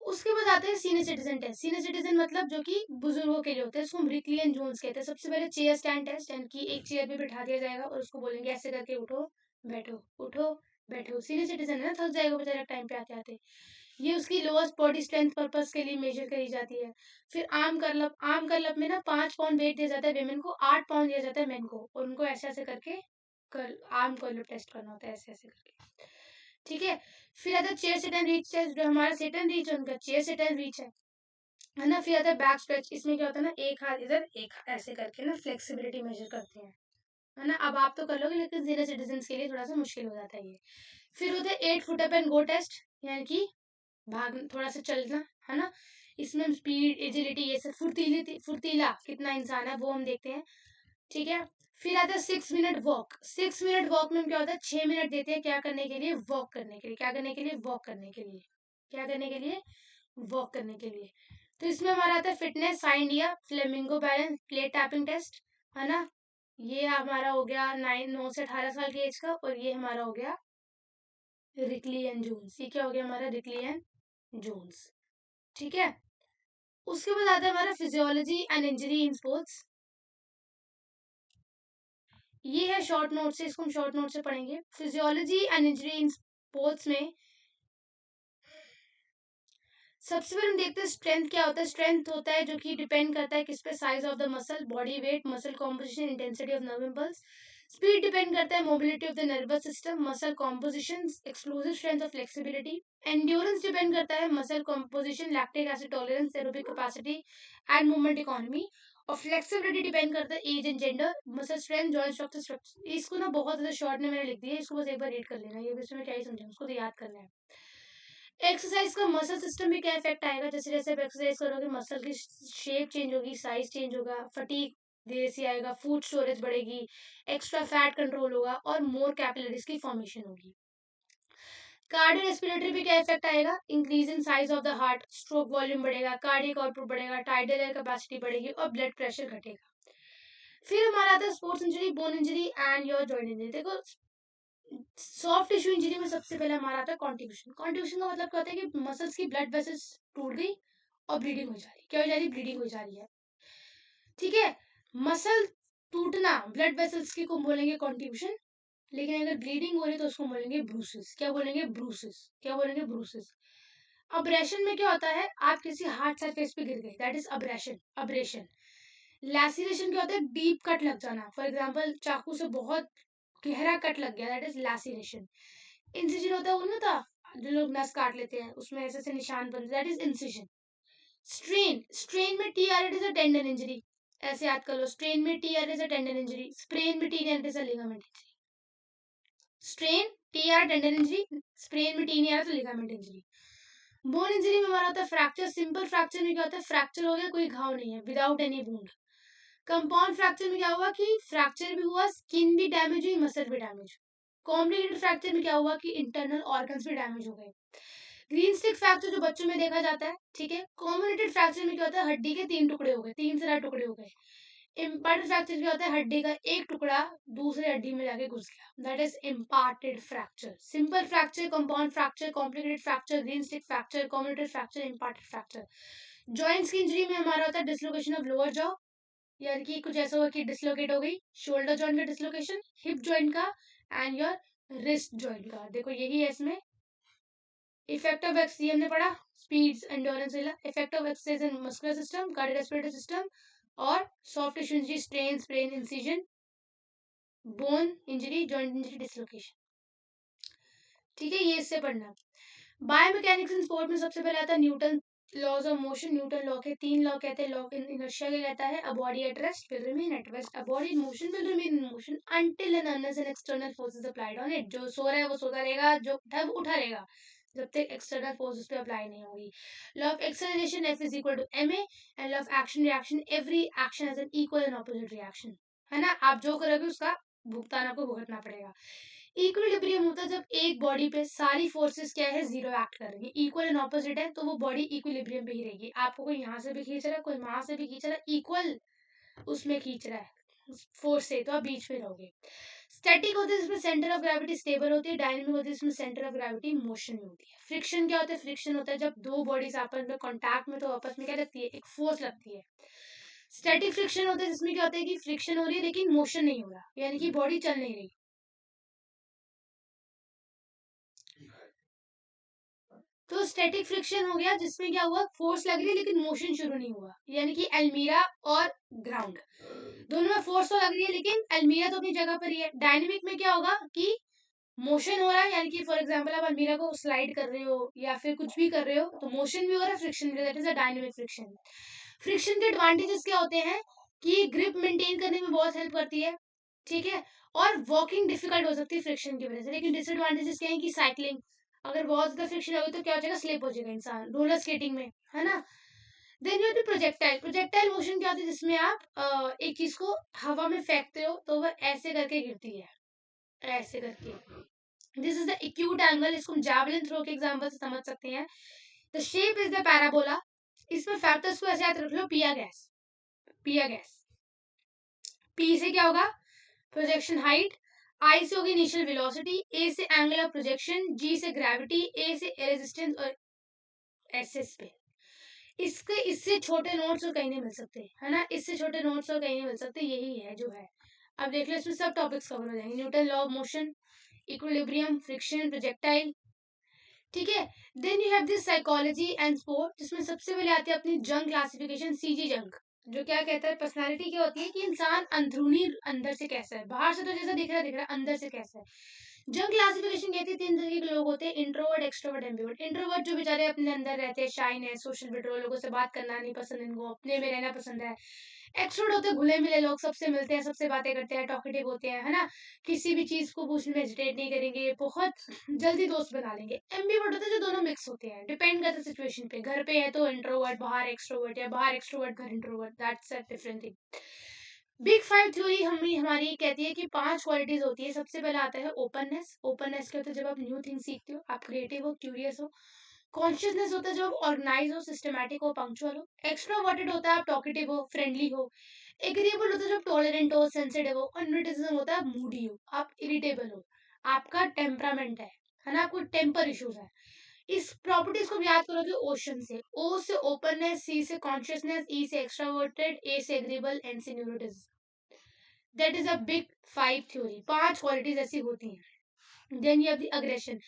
उसके बाद आते हैं senior citizen test. Senior citizen मतलब जो कि बुजुर्गों के लिए होते हैं, उसको हम रिकली एंड जोन्स कहते हैं। सबसे पहले चेयर स्टैंड टेस्ट, यानी कि एक चेयर पे बिठा दिया जाएगा और उसको बोलेंगे ऐसे करके उठो बैठो, उठो बैठो। सीनियर सिटीजन है ना, थक जाएगा बेचारा टाइम पे आते आते। ये उसकी लोअर्स बॉडी स्ट्रेंथ पर्पस के लिए मेजर करी जाती है। फिर आर्म करलप में ना 5 पाउंड वेट दिया जाता है वेमेन को, 8 पाउंड दिया जाता है मेन को, और उनको ऐसे ऐसे करके आर्म कर्ल टेस्ट करना होता है, ऐसे ऐसे करके, ठीक है। फिर आता है chair sit and reach test. जो हमारा सिट एंड रीच है उनका चेयर सिट एंड रीच है ना। फिर आता है बैक स्ट्रेच। इसमें क्या होता है ना, एक हाथ इधर एक ऐसे करके ना फ्लेक्सिबिलिटी मेजर करते हैं, है ना। अब आप तो कर लोगे, लेकिन सीनियर सिटीजन के लिए थोड़ा सा मुश्किल हो जाता है ये। फिर होता है 8 foot up and go test, यानी कि भाग, थोड़ा सा चलना, है ना। इसमें हम स्पीड, एजिलिटी, ये सब फुर्तीला कितना इंसान है वो हम देखते हैं, ठीक है। फिर आता है 6 मिनट वॉक। 6 मिनट वॉक में क्या होता है, 6 मिनट देते हैं क्या करने के लिए, वॉक करने के लिए। क्या करने के लिए, वॉक करने के लिए। क्या करने के लिए, वॉक करने के लिए। तो इसमें हमारा आता है fitness, sign India, flamingo balance, plate tapping test, है ना। ये हमारा हो गया 9 से 18 साल की एज का, और ये हमारा हो गया रिकली एंड जोन्स। ये क्या हो गया हमारा, रिकली एंड जोन्स, ठीक है। उसके बाद आता है हमारा physiology and injury in sports. ये है शॉर्ट नोट से, इसको हम शॉर्ट नोट से पढ़ेंगे। Physiology and injury in sports में सबसे पहले हम देखते हैं स्ट्रेंथ क्या होता है। स्ट्रेंथ होता है जो कि डिपेंड करता है किस पे, size of the muscle, body weight, muscle composition, intensity of nerve impulse. Speed depend करता है mobility of the nervous system, muscle composition, explosive strength और फ्लेक्सिबिलिटी। एंड्योरेंस डिपेंड करता है muscle composition, lactic acid tolerance, aerobic capacity and movement economy. और फ्लेक्सिबिलिटी डिपेंड करता है age and gender, muscle strength, joint structure. इसको ना बहुत ज्यादा शॉर्ट में मैंने लिख दिया है, इसको बस एक बार रीड कर लेना, ये इसमें क्या ही समझा, उसको तो याद करना है। एक्सरसाइज का मसल सिस्टम में क्या इफेक्ट आएगा, जैसे जैसे आप एक्सरसाइज करोगे मसल की शेप चेंज होगी, साइज चेंज होगा, फटीग धीरे से आएगा, फूड स्टोरेज बढ़ेगी, एक्स्ट्रा फैट कंट्रोल होगा और मोर कैपिलरीज की फॉर्मेशन होगी। कार्डियो रेस्पिरेटरी पे क्या इफेक्ट आएगा, increase in size of the heart, stroke volume बढ़ेगा, कार्डियक आउटपुट बढ़ेगा, टाइडल एयर कैपेसिटी बढ़ेगी और ब्लड प्रेशर घटेगा। फिर हमारा आता है sports injury, bone injury and your joint injury. देखो सॉफ्ट टिश्यू इंजरी में सबसे पहले हमारा आता है कॉन्ट्रिब्यूशन। कॉन्ट्रिब्यूशन का मतलब क्या होता है कि मसल्स की ब्लड वेसल्स टूट गई और ब्लीडिंग हो जा रही है। क्या हो जा रही है, ब्लीडिंग हो जा रही है, ठीक है। मसल टूटना, ब्लड वेसल्स की को बोलेंगे कॉन्ट्रिब्यूशन। लेकिन अगर ब्लीडिंग हो रही है तो उसको बोलेंगे ब्रूसेस। क्या बोलेंगे, ब्रूसेस। क्या बोलेंगे, ब्रूसेस। अब्रेशन में क्या होता है, आप किसी हार्ड सरफेस पे गिर गए, दैट इज अब्रेशन, अब्रेशन। लैसिरेशन क्या होता है, डीप कट लग जाना, फॉर एग्जांपल चाकू से बहुत गहरा कट लग गया, दैट इज लैसिरेशन। इंसिजन होता है, वो नहीं होता जो लोग नस काट लेते हैं उसमें ऐसे ऐसे निशान बनते, that is incision. Strain, strain में T R, it is a tendon injury, ऐसे याद कर लो, स्ट्रेन में T R is a tendon injury, sprain में T R is a ligament injury. Strain T R tendon injury, sprain में टी नहीं आ रहा तो लिगामेंट इंजरी। बोन इंजरी में हमारा होता है फ्रैक्चर, सिंपल फ्रैक्चर में क्या होता है, फ्रैक्चर हो गया कोई घाव नहीं है, without any wound. Compound fracture में क्या हुआ कि फ्रैक्चर भी हुआ, स्किन भी डैमेज हुई, मसल भी डैमेज। कॉम्प्लिकेटेड फ्रैक्चर में क्या हुआ कि इंटरनल ऑर्गन्स भी डैमेज हो गए। ग्रीन स्टिक फ्रैक्चर जो बच्चों में देखा जाता है, ठीक है। कॉम्बिनेटेड फ्रैक्चर में क्या होता है, हड्डी के 3 टुकड़े हो गए, 3 से 4 टुकड़े हो गए। इम्पार्टेड फ्रैक्चर क्या होता है, हड्डी का एक टुकड़ा दूसरे हड्डी में जाके घुस गया, that is impacted fracture. Simple fracture, compound fracture, complicated fracture, green stick fracture, comminuted fracture, impacted fracture. Joints की इंजरी में हमारा होता है डिसलोकेशन ऑफ लोअर जॉ, यानी कि कुछ ऐसा हुआ कि डिसलोकेट हो गई, शोल्डर जॉइंट का डिसलोकेशन, हिप जॉइंट का एंड योर रिस्ट जॉइंट का। देखो यही है इसमें। इफेक्ट ऑफ एक्स हमने पढ़ा, speeds, endurance, effect of exercise in muscular system, cardiorespiratory system, और soft tissue injury, strain, sprain, incision, bone injury, joint injury, dislocation. ठीक है, ये इससे पढ़ना। बायोमैकेनिक्स इन स्पोर्ट में सबसे पहले आता है Newton laws of motion. Newton law के 3 लॉ कहते हैं। लॉ इन इनर्शिया के कहता है, a body at rest will remain at rest, a body in motion will remain in motion until and unless an external force is applied on it. जो सो रहा है वो सोता रहेगा, जो उठा है वो उठा रहेगा, जब तक एक्सटर्नल फोर्स उस पर अप्लाई नहीं होगी। Law of acceleration, F is equal to M A, and law of action reaction, every action has an equal and opposite reaction, है ना। आप जो करोगे उसका भुगतान आपको भुगतना पड़ेगा। इक्विलिब्रियम होता है जब एक बॉडी पे सारी फोर्सेस क्या है, जीरो एक्ट कर रही है, इक्वल एंड ऑपोजिट है, तो वो बॉडी इक्विलिब्रियम पे ही रहेगी। आपको कोई यहाँ से भी खींच रहा है, कोई वहां से भी खींच रहा है, इक्वल उसमें खींच रहा है फोर्स से, तो आप बीच में रहोगे। स्टैटिक होती है जिसमें सेंटर ऑफ ग्रेविटी स्टेबल होती है, डायनेमिक होती है जिसमें सेंटर ऑफ ग्रेविटी मोशन में होती है। फ्रिक्शन क्या होता है, फ्रिक्शन होता है जब दो बॉडीज आपस में कॉन्टैक्ट में, तो आपस में क्या लगती है, एक फोर्स लगती है। स्टैटिक फ्रिक्शन होता है जिसमें क्या होता है कि फ्रिक्शन हो रही है लेकिन मोशन नहीं हो रहा, यानी कि बॉडी चल नहीं रही। तो स्टैटिक फ्रिक्शन हो गया जिसमें क्या हुआ, फोर्स लग रही है लेकिन मोशन शुरू नहीं हुआ, यानी कि एल्मीरा और ग्राउंड दोनों में फोर्स तो लग रही है लेकिन एल्मीरा तो अपनी जगह पर ही है। डायनेमिक में क्या होगा कि मोशन हो रहा है, यानी कि फॉर एग्जांपल आप अलमीरा को स्लाइड कर रहे हो या फिर कुछ भी कर रहे हो, तो मोशन भी हो रहा है, फ्रिक्शन भी, that is a dynamic friction. Friction के एडवांटेजेस क्या होते हैं कि ग्रिप मेंटेन करने में बहुत हेल्प करती है, ठीक है, और वॉकिंग डिफिकल्ट हो सकती है फ्रिक्शन की वजह से। लेकिन डिसएडवांटेजेस क्या है कि साइकिलिंग, अगर बहुत ज्यादा फ्रिक्शन होगी तो क्या हो जाएगा, स्लिप हो जाएगा इंसान, रोलर स्केटिंग में, है ना। Then you projectile, projectile motion क्या होती है जिसमें आप एक चीज को हवा में फेंकते हो तो वह ऐसे करके गिरती है, ऐसे करके। This is the acute angle, इसको हम जैवलिन थ्रो के एग्जांपल से समझ सकते हैं। The shape is the parabola. इसमें फैक्टर्स को ऐसे याद रख लो, पिया गैस, पिया गैस, पी से क्या होगा, प्रोजेक्शन हाइट, आई से होगी इनिशियल वेलोसिटी, ए से एंगल ऑफ प्रोजेक्शन, जी से ग्रेविटी, ए से रेजिस्टेंस, और एस से स्पिन। इसके इससे छोटे नोट्स और कहीं नहीं मिल सकते, है ना, इससे छोटे नोट्स और कहीं नहीं मिल सकते, यही है जो है। अब देख लो इसमें सब टॉपिक्स कवर हो जाएंगे, Newton law of motion, equilibrium, friction, projectile, ठीक है। Then you have this psychology and sport, जिसमें सबसे पहले आती है अपनी जंग क्लासिफिकेशन, सीजी जंग, जो क्या कहता है, पर्सनालिटी क्या होती है कि इंसान अंदरूनी अंदर से कैसा है, बाहर से तो जैसा दिख रहा है अंदर से कैसा है। जंग क्लासिफिकेशन कहती है 3 तरीके के लोग होते हैं, इंट्रोवर्ट, एक्सट्रोवर्ट, एम्बिवर्ट। इंट्रोवर्ट जो बेचारे अपने अंदर रहते हैं, शाइन है, सोशल विड्रॉल, लोगों से बात करना नहीं पसंद, इनको अपने में रहना पसंद है। एक्सट्रोवर्ट होते हैं घुले मिले लोग, सबसे मिलते हैं, सबसे बातें करते हैं, टॉकेटिव होते हैं, है ना, किसी भी चीज को पूछने में हेजिटेट नहीं करेंगे, बहुत जल्दी दोस्त बना लेंगे। एम्बिवर्ट होते हैं जो दोनों मिक्स होते हैं, डिपेंड करता है सिचुएशन पे, घर पे है तो इंट्रोवर्ट, बाहर एक्सट्रोवर्ट, या बाहर एक्सट्रोवर्ट घर introvert, that's a different thing. Big five theory हमारी कहती है कि 5 क्वालिटीज होती है। सबसे पहले आता है ओपननेस। ओपननेस क्या होता है, जब आप न्यू थिंग सीखते हो, आप क्रिएटिव हो, क्यूरियस हो। कॉन्शियसनेस होता है जब आप ऑर्गेनाइज हो, सिस्टमैटिक हो, पंक्चुअल हो। एक्सट्रोवर्टेड होता है आप टॉकेटिव हो, फ्रेंडली हो। एग्रीएबल होता है जब टॉलरेंट हो, सेंसिटिव हो। अनरिटिज्म होता है मूडी हो, आप इरिटेबल हो, आपका टेम्परामेंट है ना, आपको टेम्पर इश्यूज है। इस प्रॉपर्टीज को भी याद करोगे ओशन से, ओ से ओपननेस, सी से कॉन्शियसनेस, ई से एक्सट्रावर्टेड, ए से एग्रीएबल, एन से neuroticism. That is a big 5 theory, 5 qualities ऐसी होती हैं। देन ये अग्रेशन।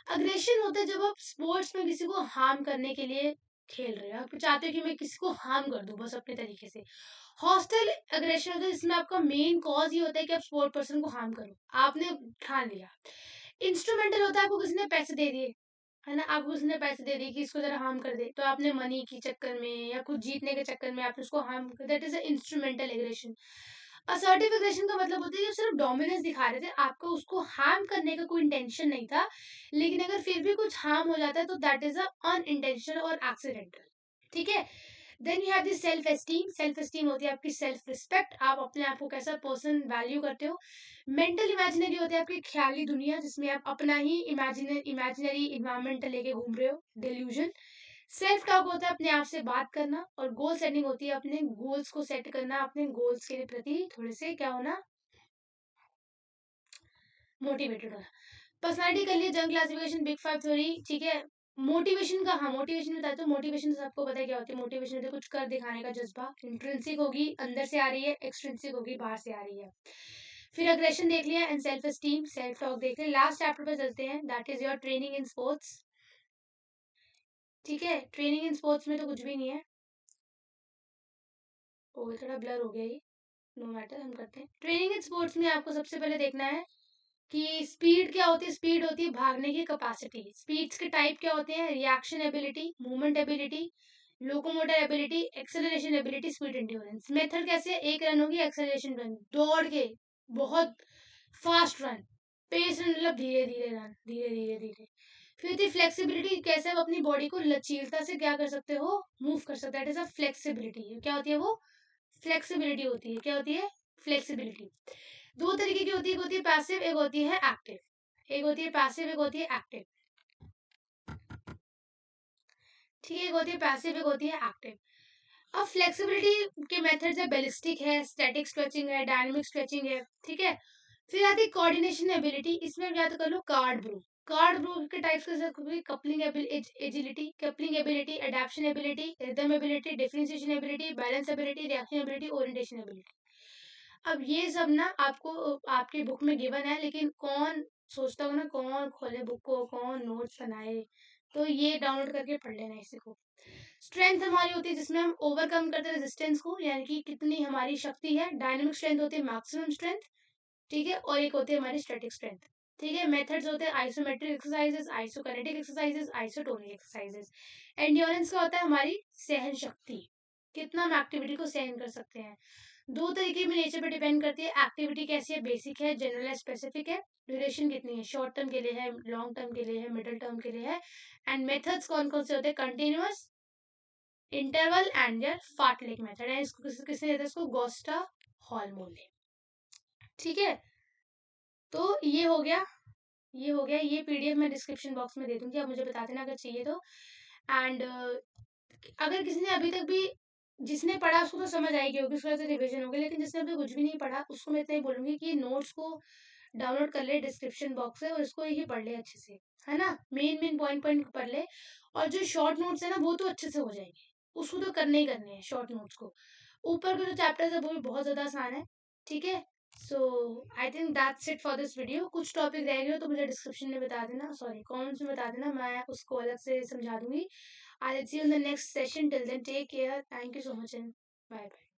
अग्रेशन होता है जब आप स्पोर्ट्स में किसी को हार्म करने के लिए खेल रहे हो, आप चाहते हो कि मैं किसी को हार्म कर दूं बस अपने तरीके से। हॉस्टल अग्रेशन होता है जिसमें आपका मेन कॉज ये होता है कि आप स्पोर्ट पर्सन को हार्म करो, आपने ठान लिया। इंस्ट्रूमेंटल होता है आपको किसी ने पैसे दे दिए, है ना, आपको किसी ने पैसे दे दिए कि इसको जरा हार्म कर दे, तो आपने मनी के चक्कर में या कुछ जीतने के चक्कर में आपने उसको हार्म कर, that is a instrumental aggression. Assertive aggression का मतलब होता है कि सिर्फ डोमिनेंस दिखा रहे थे, आपको उसको हार्म करने का कोई इंटेंशन नहीं था, लेकिन अगर फिर भी कुछ हार्म हो जाता है तो दैट इज अ अनइंटेंशनल और एक्सीडेंटल। ठीक है। Then you have this self esteem. Self esteem होती है आपकी सेल्फ रिस्पेक्ट, आप अपने आप को कैसा पर्सन वैल्यू करते हो। मेंटल इमेजिनरी होती है आपकी ख्याली दुनिया, जिसमें आप अपना ही इमेजिनरी इन्वायरमेंट लेके घूम रहे हो, डिल्यूजन। सेल्फ टॉक होता है अपने आप से बात करना, और गोल सेटिंग होती है अपने गोल्स को सेट करना, अपने गोल्स के प्रति थोड़े से क्या होना, मोटिवेटेड होना। पर्सनालिटी कर लिए, जंग क्लासिफिकेशन, बिग फाइव थ्योरी। ठीक है। मोटिवेशन का, हाँ मोटिवेशन बताया तो मोटिवेशन तो सबको पता है क्या होती है। मोटिवेशन होती है कुछ कर दिखाने का जज्बा, इंट्रिंसिक होगी अंदर से आ रही है, एक्सट्रिंसिक होगी बाहर से आ रही है। फिर अग्रेशन देख लिया and self esteem, self talk देख लिया। लास्ट चैप्टर पे चलते हैं, that is your training in sports. ठीक है, ट्रेनिंग इन स्पोर्ट्स में तो कुछ भी नहीं है, ओ थोड़ा ब्लर हो गया ये, नो मैटर, हम करते हैं। ट्रेनिंग इन स्पोर्ट्स में आपको सबसे पहले देखना है कि स्पीड क्या होती है। स्पीड होती है भागने की कैपेसिटी। स्पीड्स के टाइप क्या होते हैं, reaction ability, movement ability, locomotor ability, acceleration ability, speed endurance. Method कैसे है, एक रन होगी एक्सेलरेशन रन, दौड़ के बहुत फास्ट रन, पेस रन मतलब धीरे धीरे रन, धीरे धीरे धीरे। फिर होती है फ्लेक्सिबिलिटी, कैसे आप अपनी बॉडी को लचीलता से क्या कर सकते हो, मूव कर सकते हो, दैट इज अ फ्लेक्सिबिलिटी। क्या होती है वो, फ्लेक्सिबिलिटी होती है। क्या होती है, फ्लेक्सिबिलिटी। दो तरीके की होती है, एक होती है पैसिव, एक होती है एक्टिव। एक होती है पैसिव, एक होती है एक्टिव। ठीक है, एक होती है पैसिव, एक होती है एक्टिव। अब फ्लेक्सिबिलिटी के मेथड्स है, बैलिस्टिक है, स्टैटिक स्ट्रेचिंग है, डायनामिक स्ट्रेचिंग है। ठीक है। फिर आती है कोऑर्डिनेशन एबिलिटी, इसमें क्या तो कर लो कार्ड ब्रो। कार्ड ब्रो के टाइप्स के coupling agility, coupling ability, adaptation ability, rhythm ability, differentiation ability, balance ability, reaction ability, orientation ability. अब ये सब ना आपको आपकी बुक में गिवन है, लेकिन कौन सोचता हो ना, कौन खोले बुक को, कौन नोट्स बनाए, तो ये डाउनलोड करके पढ़ लेना इसी को। स्ट्रेंथ हमारी होती है जिसमें हम ओवरकम करते हैं रेजिस्टेंस को, यानी कि कितनी हमारी शक्ति है। डायनामिक स्ट्रेंथ होती है मैक्सिमम स्ट्रेंथ। ठीक है, और एक होती है हमारी स्टैटिक स्ट्रेंथ। ठीक है। मेथड्स होते हैं isometric exercises, isokinetic exercises, isotonic exercises. Endurance का होता है हमारी सहन शक्ति, कितना हम एक्टिविटी को सहन कर सकते हैं। दो तरीके में नेचर पे डिपेंड करती है, एक्टिविटी कैसी है, बेसिक है, जनरल है, स्पेसिफिक है, ड्यूरेशन कितनी है, शॉर्ट टर्म के लिए है, लॉन्ग टर्म के लिए है, मिडिल टर्म के लिए है। एंड मेथड्स कौन कौन से होते हैं, continuous, interval and your fartlek method है। इसको किसने दिया था, इसको गोस्टा हॉलमोल ने। ठीक है, तो ये हो गया, ये हो गया। ये पीडीएफ मैं डिस्क्रिप्शन बॉक्स में दे दूंगी, आप मुझे बता देना अगर चाहिए तो। एंड अगर किसी ने अभी तक भी, जिसने पढ़ा उसको तो समझ आएगी होगी, उसके बाद रिविजन होगी, लेकिन जिसने अभी कुछ भी नहीं पढ़ा उसको मैं इतना ही बोलूंगी कि नोट्स को डाउनलोड कर ले डिस्क्रिप्शन बॉक्स से, और इसको ही पढ़ ले अच्छे से, है ना, मेन मेन पॉइंट पॉइंट पढ़ ले। और जो शॉर्ट नोट्स है ना वो तो अच्छे से हो जाएंगे, उसको तो करने ही करने हैं शॉर्ट नोट्स को। ऊपर के जो चैप्टर्स है वो भी बहुत ज्यादा आसान है। ठीक है। So I think that's it for this video. कुछ टॉपिक रह गए हो तो मुझे डिस्क्रिप्शन में बता देना, सॉरी कमेंट्स में बता देना, मैं उसको अलग से समझा दूंगी। I'll see you in the next session. Till then, take care. Thank you so much and bye bye.